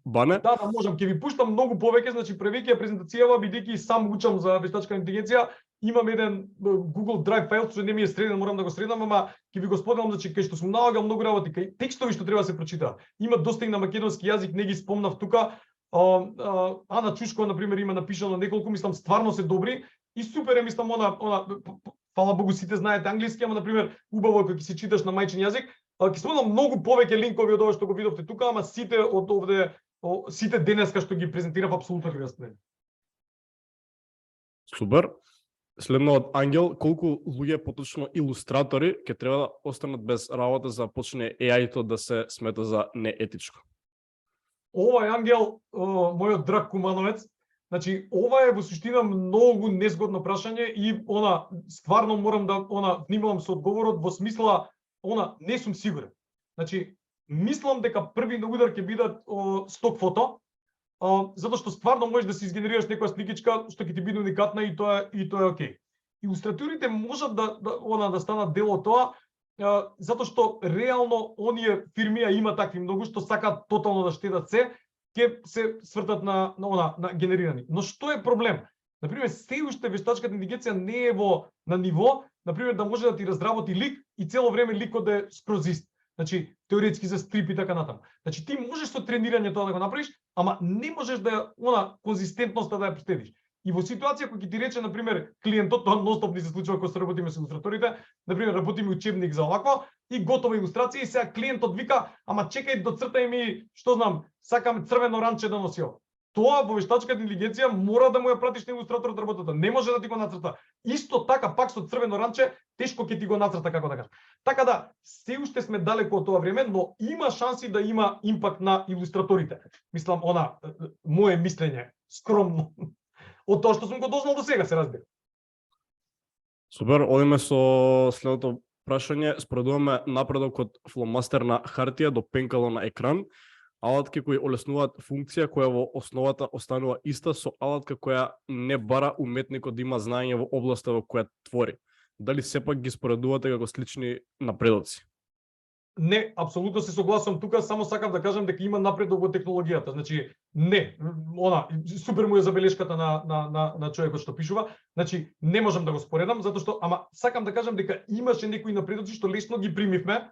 Бане. Да, можам, ќе ви пуштам многу повеќе, значи превеќе презентацијава, бидејќи сам учам за вештачка интелигенција, имам еден Google Drive файл што не ми е среден, морам да го средам, ама ќе ви го споделам, значи кај што сум наоѓал многу работи, кај текстови што треба да се прочитаат. Има доста и на македонски јазик, не ги спомнав тука. Ана Чушкова на пример има напишано неколку, мислам стварно се добри и супер е, мислам фала Богу сите знаете англиски, ама на пример убаво кога ќе се читаш на мајчин јазик. Ќе спомнам многу повеќе линкови од ова што го видовте тука, ама сите од овде, сите денеска што ги презентирав апсолутно ги распределам. Супер. Следно од Ангел, колку луѓе, поточно илустратори, ќе треба да останат без работа за да почне AI-то да се смета за неетичко? Ова е Ангел, мојот драг кумановец. Значи, ова е во суштина многу незгодно прашање и стварно морам да внимавам со одговорот во смисла не сум сигурен. Значи, мислам дека први на удар ќе бидат сток фото, затоа што стварно можеш да си изгенерираш некоја сликичка што ќе ти биде уникатна и тоа е окей. Илустраторите можат да станат дел од тоа, затоа што реално оние фирми има такви многу што сакаат тотално да штедат се, ќе се свртат на генерирани. Но што е проблем? Например, се уште вештачката интелигенција не е на ниво, например, да може да ти разработи лик и цело време ликот да е скроз ист. Значи, теоретски за стрип и така натаму. Значи, ти можеш со тренирање тоа да го направиш, ама не можеш да конзистентноста да ја проследиш. И во ситуација која ќе ти рече, например, клиентот, тоа ностоп ни се случува кога се работиме со илустраторите, например, работиме учебник за овакво и готова илустрација и сега клиентот вика, ама чекај доцртај ми, што знам, сакам црвено ранче да носи ова. Тоа во вештачката интелигенција мора да му ја пратиш на илустраторот работата, не може да ти го нацрта. Исто така пак со црвено ранче тешко ќе ти го нацрта, како да кажам. Така да се уште сме далеко од тоа време, но има шанси да има импакт на илустраторите. Мислам мое мислење скромно од тоа што сум го дознал до сега, се разбира. Супер, одиме со следното прашање. Споредуваме напредок од фломастер на хартија до пенкало на екран. Алатки кои олеснуваат функција која во основата останува иста со алатка која не бара уметникот да има знаење во областа во која твори. Дали сепак ги споредувате како слични напредоци? Не, апсолутно се согласувам тука, само сакам да кажам дека има напредок во технологијата. Значи, не, супер му е забелешката на човекот што пишува. Значи, не можам да го споредам затоа што, ама сакам да кажам дека имаше некои напредоци што лесно ги примивме.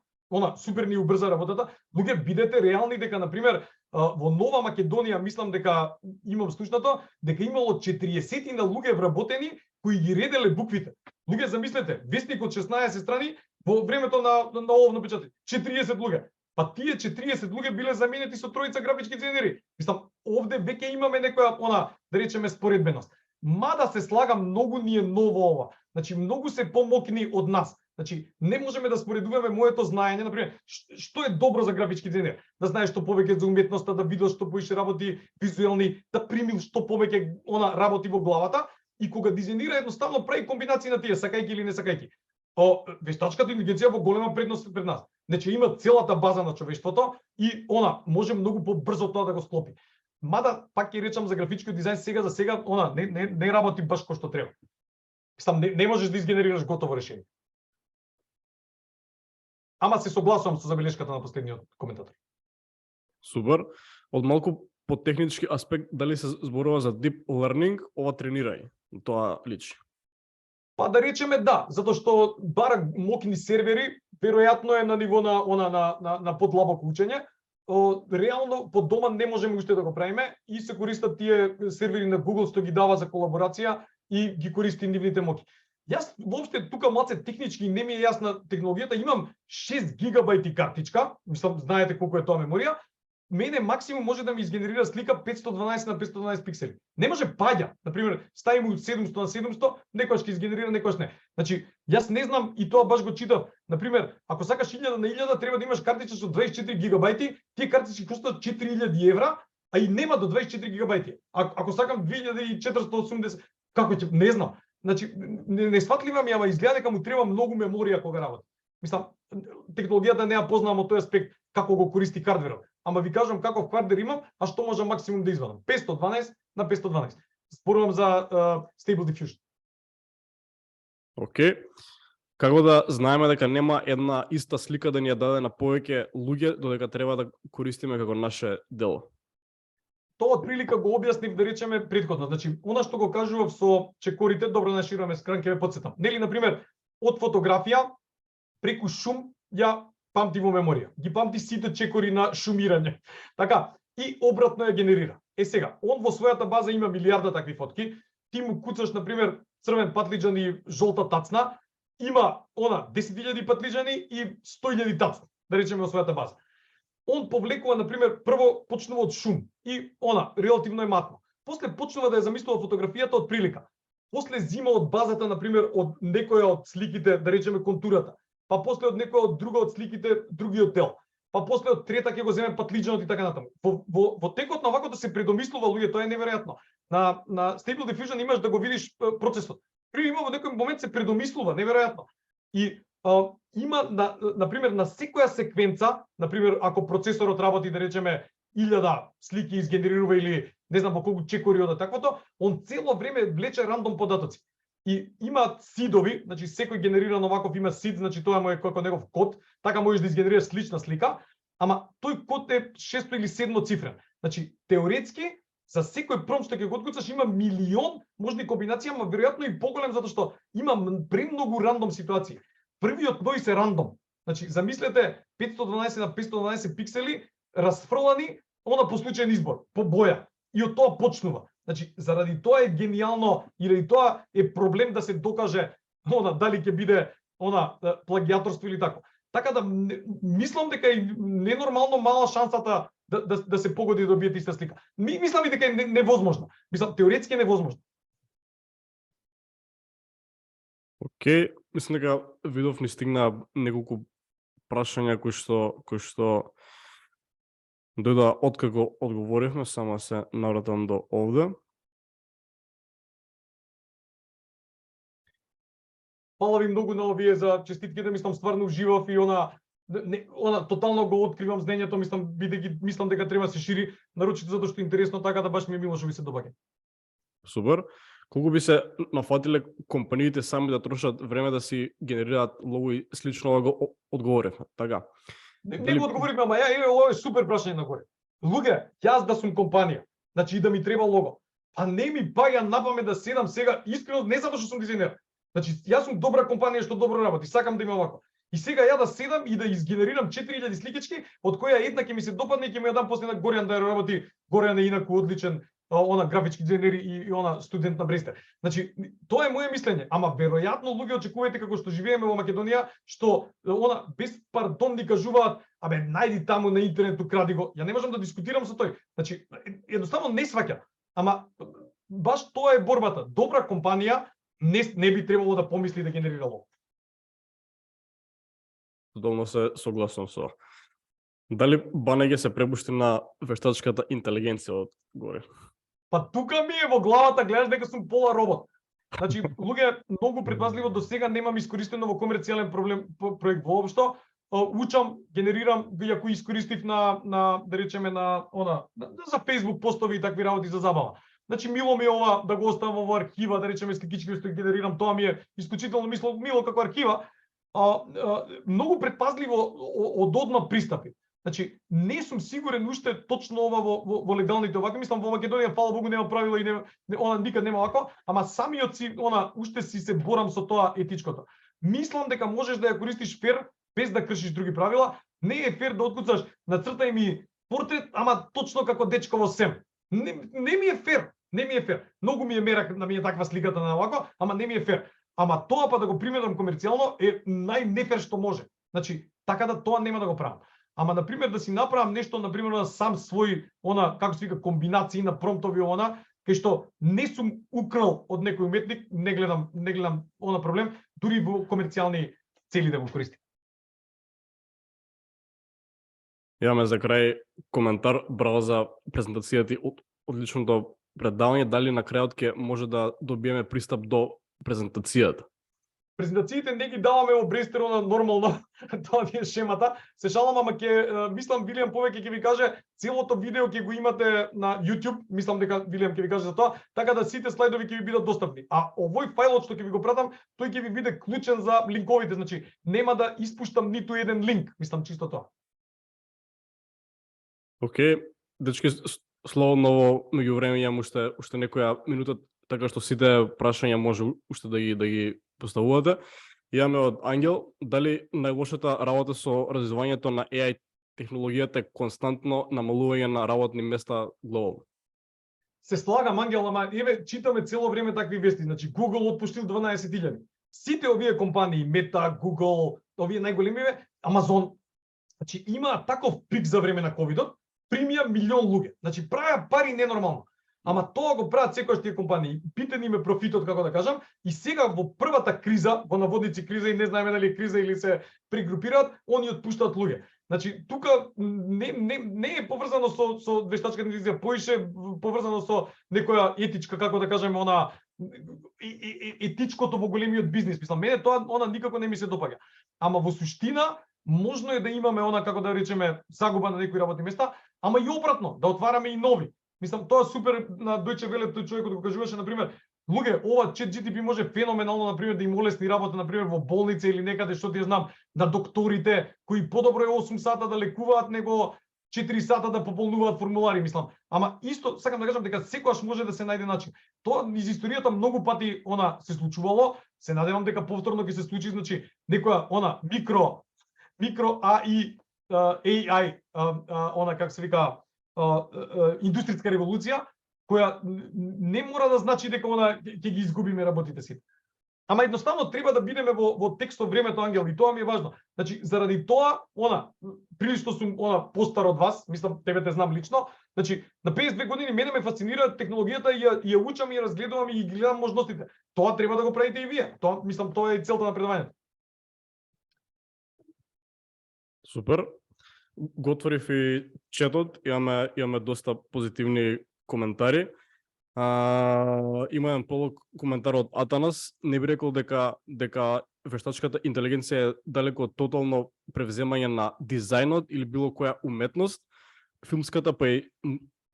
Супер ни убрза работата. Луѓе, бидете реални дека на пример во Нова Македонија, мислам дека имам слушнато, дека имало 40 на луѓе вработени кои ги ределе буквите. Луѓе, замислете, вестник од 16 страни во времето на овно печати. 40 луѓе. Па тие 40 луѓе биле заменети со тројца графички дизајнери. Мислам, овде веќе имаме некоја да речеме споредбеност. Мада се слагам, многу ни е ново ова. Значи, многу се помокни од нас. Значи, не можеме да споредуваме моето знаење, например, што е добро за графички дизајнер, да знаеш што повеќе за уметноста, да видиш што поише работи визуелни, да примил што повеќе работи во главата и кога дизајнира едноставно прави комбинации на тие, сакајќи или не сакајќи. вештачката интелигенција во голема предност пред нас. Значи има целата база на човештвото и може многу побрзо тоа да го склопи. Мада пак ќе речам за графичкиот дизајн за сега не работи баш кој што треба. Сам не можеш да изгенерираш готово решение. Ама се согласувам со забелешката на последниот коментатор. Супер. Од малку по технички аспект, дали се зборува за deep learning, ова тренирај, тоа личи? Па да речеме да, затоа што бара мокни сервери, веројатно е на ниво на подлабоко учење. Реално по дома не можеме уште да го правиме и се користат тие сервери на Google што ги дава за колаборација и ги користи нивните моки. Јас воопште тука малце технички не ми е јасна технологијата, имам 6 гигабајти картичка, мислам знаете колку е тоа меморија. Мене максимум може да ми изгенерира слика 512 на 512 пиксели. Не може паѓа. Например, стави му 700 на 700, некојаш ќе изгенерира, некојаш не. Значи, јас не знам и тоа баш го читав. Например, ако сакаш 1000 на 1000, треба да имаш картичка со 24 гигабајти, тие картички коштаат 4000 евра, а и нема до 24 гигабајти. Ако сакам 2480, како ќе, не знам. Значи, несфатливо ми, ама изгледа дека му треба многу меморија кога работи. Мислам, технологијата не ја познавам од тој аспект како го користи хардверот. Ама ви кажам каков хардвер имам, а што можам максимум да извадам. 512 на 512. Спорувам за Stable Diffusion. Океј. Како да знаеме дека нема една иста слика да ни ја даде на повеќе луѓе додека треба да користиме како наше дело? Тоа од прилика го објаснив, да речеме, претходно. Значи, она што го кажував со чекорите, добро да шираме скран, ќе ве потсетам. Нели, например, од фотографија преку шум ја памти во меморија. Ги памти сите чекори на шумирање. Така, и обратно ја генерира. Сега, он во својата база има милиарда такви фотки. Ти му куцаш, например, црвен патлиџан и жолта тацна, има 10.000 патлиџани и 100.000 тацни, да речеме, во својата база. Он повлекува, например, прво почнува од шум и релативно е матно. После почнува да ја замислува фотографијата од прилика. После зима од базата, например, од некоја од сликите, да речеме контурата. Па после од некоја од друга од сликите, другиот дел. Па после од трета ќе го земе патлиџанот и така натаму. Во текот на вако да се предомислува луѓе, тоа е неверојатно. На Stable Diffusion имаш да го видиш процесот. Има во некој момент се предомислува, неверојатно. И има например на секоја секвенца, например ако процесорот работи, да речеме 1000 слики изгенерира или не знам во колку чекори од таквото, он цело време влече рандом податоци. И има сидови, значи секој генериран оваков има сид, значи тоа му е како негов код, така можеш да изгенерираш слична слика, ама тој код е 6 или 7 цифрен. Значи теоретски за секој промпт што ќе го откуцаш има милион можни комбинации, ама веројатно и поголем затоа што има премногу рандом ситуации. Првиот број се рандом. Значи замислете 512 на 512 пиксели расфрлани, по случаен избор, по боја. И од тоа почнува. Значи, заради тоа е гениално и ради тоа е проблем да се докаже дали ќе биде плагиаторство или тако. Така да мислам дека е ненормално мала шансата да се погоди да добиете иста слика. Мислам и дека е невозможно. Мислам теоретски е невозможно. Океј, мислам дека видов ни стигна неколку прашања кои што дојда откако одговоривме, само се навратам до овде. Фала ви многу на овие за честитките, мислам стварно уживав и тотално го откривам знаењето, мислам дека треба да се шири, нарочито затоа што е интересно, така да баш ми е мило што ви се добаѓа. Супер. Колку би се нафатиле компаниите сами да трошат време да си генерираат лого и слично го одговоривме, така? Не го одговоривме, ама ова е супер прашање на горе. Луѓе, јас да сум компанија, значи и да ми треба лого, а не ми паѓа на памет да седам сега, искрено не затоа што сум дизајнер. Значи јас сум добра компанија што добро работи, сакам да има вако. И сега ја да седам и да изгенерирам 4000 сликички, од која една ќе ми се допадне и ќе ми ја дам после на Горијан да работи. Горијан е инаку одличен графички дизајнер и студент на Брестер. Значи, тоа е моје мислење, ама веројатно луѓе очекувајте како што живееме во Македонија, што без пардон ни кажуваат, најди таму на интернету, кради го. Ја не можам да дискутирам со тој. Значи, едноставно не сваќа. Ама баш тоа е борбата. Добра компанија не би требало да помисли да генерира лого. Тотално се согласувам со. Дали Бане ќе се препушти на вештачката интелигенција од горе? Па тука ми е во главата, гледаш дека сум пола робот. Значи, луѓе многу предпазливо до сега немам искористено во комерцијален проект воопшто. Учам, генерирам, иако искористив на да речеме за Facebook постови и такви работи за забава. Значи мило ми е ова да го оставам во архива, да речеме скикички што генерирам, тоа ми е исклучително мило како архива. Многу предпазливо од одма пристапи. Значи, не сум сигурен уште точно ова во легалните овако. Мислам во Македонија фала Богу нема правила и она никад нема овако, ама самиот си уште си се борам со тоа етичкото. Мислам дека можеш да ја користиш фер без да кршиш други правила. Не е фер да откуцаш нацртај ми портрет, ама точно како дечко во Сем. Не ми е фер. Не ми е фер. Многу ми е мерак да ми е таква сликата на овако, ама не ми е фер. Ама тоа па да го применам комерцијално е најнефер што може. Значи, така да тоа нема да го правам. Ама на пример да си направам нешто на пример на сам свој како се вика комбинации на промптови кај што не сум украл од некој уметник, не гледам проблем, дури во комерцијални цели да го користам. Имаме за крај коментар, браво за презентацијата и одличното предавање. Дали на крајот ќе може да добиеме пристап до презентацијата? Презентациите не ги даваме во Брейстерона нормално, тоа ви е шемата. Се шалам, ама мислам Вилијам повеќе ќе ви каже, целото видео ќе го имате на YouTube, мислам дека Вилијам ќе ви каже за тоа, така да сите слайдови ќе ви бидат достапни. А овој фајлот што ќе ви го пратам, тој ќе ви биде клучен за линковите, значи нема да испуштам ниту еден линк, мислам чисто тоа. Океј, дечки, слободно меѓувреме имам уште некоја минута, така што сите прашања може уште да ги поставувате. Имаме од Ангел, дали најлошата работа со развивањето на AI технологијата е константно намалување на работни места глобално? Се слагам, Ангел, ама еве читаме цело време такви вести. Значи Google отпуштил 12.000. Сите овие компании, Meta, Google, овие најголемиве, Amazon, значи има таков пик за време на ковидот, примија милион луѓе. Значи правеа пари ненормално. Ама тоа го прават секојаш тие компании. Питен им е профитот, како да кажам, и сега во првата криза, во наводници криза, и не знаеме дали е криза или се прегрупираат, они отпуштаат луѓе. Значи тука не е поврзано со вештачка интелигенција, поише поврзано со некоја етичка, како да кажеме, етичкото во големиот бизнис. Мислам, мене тоа никако не ми се допаѓа. Ама во суштина можно е да имаме како да речеме загуба на некои работни места, ама и обратно, да отвараме и нови. Мислам, тоа супер на Deutsche Welle тој човекот го кажуваше, например, луѓе, ова ChatGPT може феноменално, например, да им олесни работа, например, во болница или некаде, што ти знам, на докторите, кои подобро е 8 сата да лекуваат, него 4 сата да пополнуваат формулари, мислам. Ама исто, сакам да кажам дека секогаш може да се најде начин. Тоа из историјата многу пати се случувало, се надевам дека повторно ќе се случи, значи, некоја микро AI, како се вика, индустријска револуција, која не мора да значи дека ќе ги изгубиме работите си. Ама едноставно треба да бидеме во текст од времето, Ангел, и тоа ми е важно. Значи, заради тоа, прилично сум постар од вас, мислам, тебе те знам лично, значи, на 52 години мене ме фасцинира технологијата и ја учам и ја разгледувам и ги гледам можностите. Тоа треба да го правите и вие. Тоа, мислам, тоа е и целта на предавањето. Супер. Го отворив и четот, имаме доста позитивни коментари. Има еден полок коментар од Атанас. Не би рекол дека вештачката интелигенција е далеко од тотално превземање на дизајнот или било која уметност, филмската па и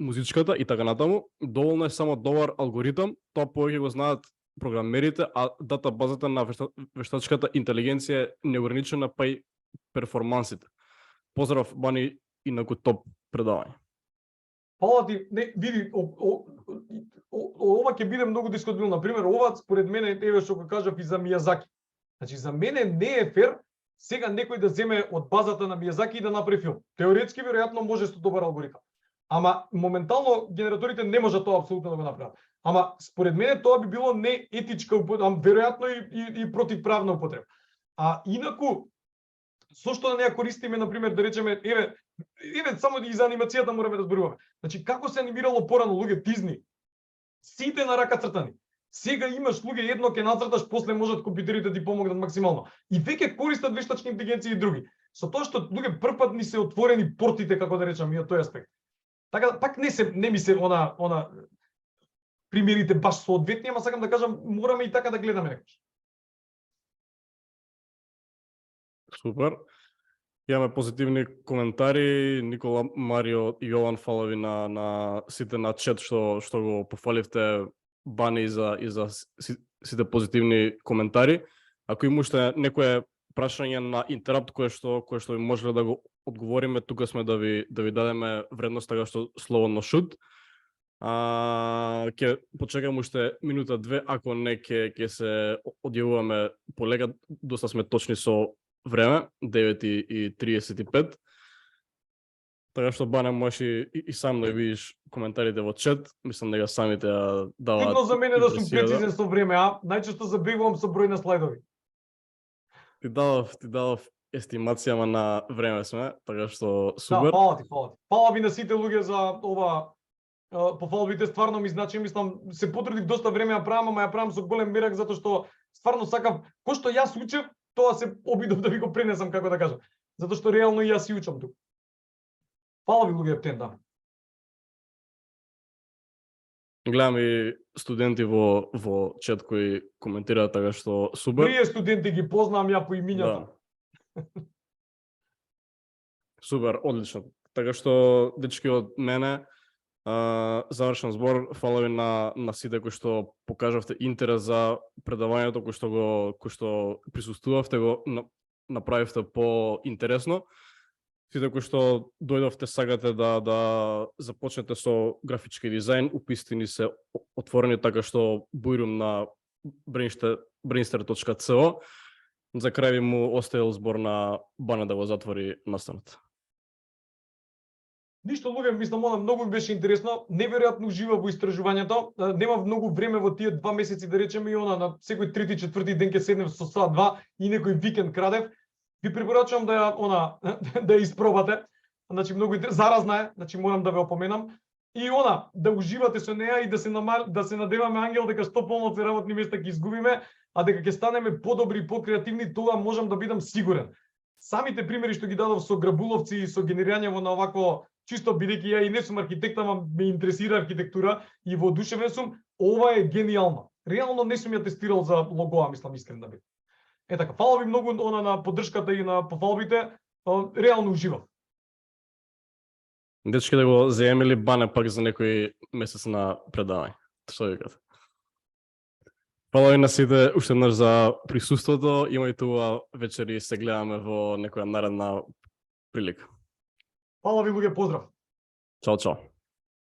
музичката и така натаму. Доволно е само добар алгоритам, тоа повеќе го знаат програмерите, а датабазата на вештачката интелигенција е неограничена па и перформансите. Поздрав, Бани, инаку топ предавање. Фала ти, види, ова ќе биде многу дискутабилно. Например, ова според мене еве што го кажав и за Мијазаки. Значи за мене не е фер сега некој да земе од базата на Мијазаки и да направи филм. Теоретски веројатно може со добар алгоритам. Ама моментално генераторите не можат тоа апсолутно да го направат. Ама според мене тоа би било не етичка употреба, веројатно и противправна употреба. А инаку со што да не ја користиме, например, да речеме, еве само и за анимацијата мораме да зборуваме. Значи како се анимирало порано луѓе Дизни? Сите на рака цртани. Сега имаш луѓе едно ќе нацрташ, после можат компјутерите да ти помогнат максимално. И веќе користат вештачки интелигенција и други. Со тоа што луѓе првпат ни се отворени портите, како да речам, и од тој аспект. Така да пак не ми се примерите баш соодветни, ама сакам да кажам, мораме и така да гледаме некош. Супер. Имаме позитивни коментари. Никола, Марио и Јован, фала ви на сите на чет што го пофаливте Бани и за сите позитивни коментари. Ако има уште некое прашање на интерапт кое што ви можеле да го одговориме, тука сме да ви дадеме вредност, така што слободно шут. Ќе почекам уште минута-две, ако не ќе се одјавуваме полека, доста сме точни со време, 9:35. Така што Бане, можеш и сам да видиш коментарите во чат, мислам дека самите даваат. Видно за мене да сум импресија, прецизен со време, најчесто забегувам со број на слайдови. Ти дадов естимацијама на време сме, така што супер. Да, фала ти. Фала ви на сите луѓе за ова пофалбите, стварно ми значи, мислам, се потрудив доста време ја правам, ама ја правам со голем мерак затоа што стварно сакав, кој што јас учев, тоа се обидов да ви го пренесам, како да кажам. Затоа што реално и јас си учам тук. Фала ви луѓе птен, да. Гледам и студенти во чат кои коментираат, така што супер. Прие студенти ги познавам ја по имињата. Да. Супер, одлично. Така што, дечки, од мене, завршен збор. Фала ви на сите кои што покажавте интерес за предавањето, кои што присуствувавте, го направивте поинтересно. Сите кои што дојдовте, сакате да започнете со графички дизајн, уписите ни се отворени, така што бујрум на brainster.co. За крај ви му оставил збор на Бане да го затвори настанот. Ништо, луѓе, мислам, она многу ми беше интересно, неверојатно уживав во истражувањето. Немав многу време во тие 2 месеци, да речеме, и она на секој трети, четврти ден ќе седнем со сат 2 и некој викенд крадев. Ви препорачувам да ја испробате. Значи многу заразна е, значи морам да ве опоменам. И да уживате со неа и да се надеваме, ангел, дека 100% работни места ќе изгубиме, а дека ќе станеме подобри и покреативни, тоа можам да бидам сигурен. Самите примери што ги дадов со грабуловци и со генерирање на овакво, чисто бидејќи ја и не сум архитект, ама ме интересира архитектура и воодушевен сум, ова е гениално. Реално не сум ја тестирал за логоа, мислам, искрен да бидам. Така, фала ви многу на поддршката и на пофалбите, реално уживав. Дечки, да го заемели Бане пак за некој месец на предавање. Што викате? Фала ви на сите уште еднаш за присуството. Имајте ова вечер и се гледаме во некоја наредна прилика. Фала ви луѓе, поздрав. Чао, чао.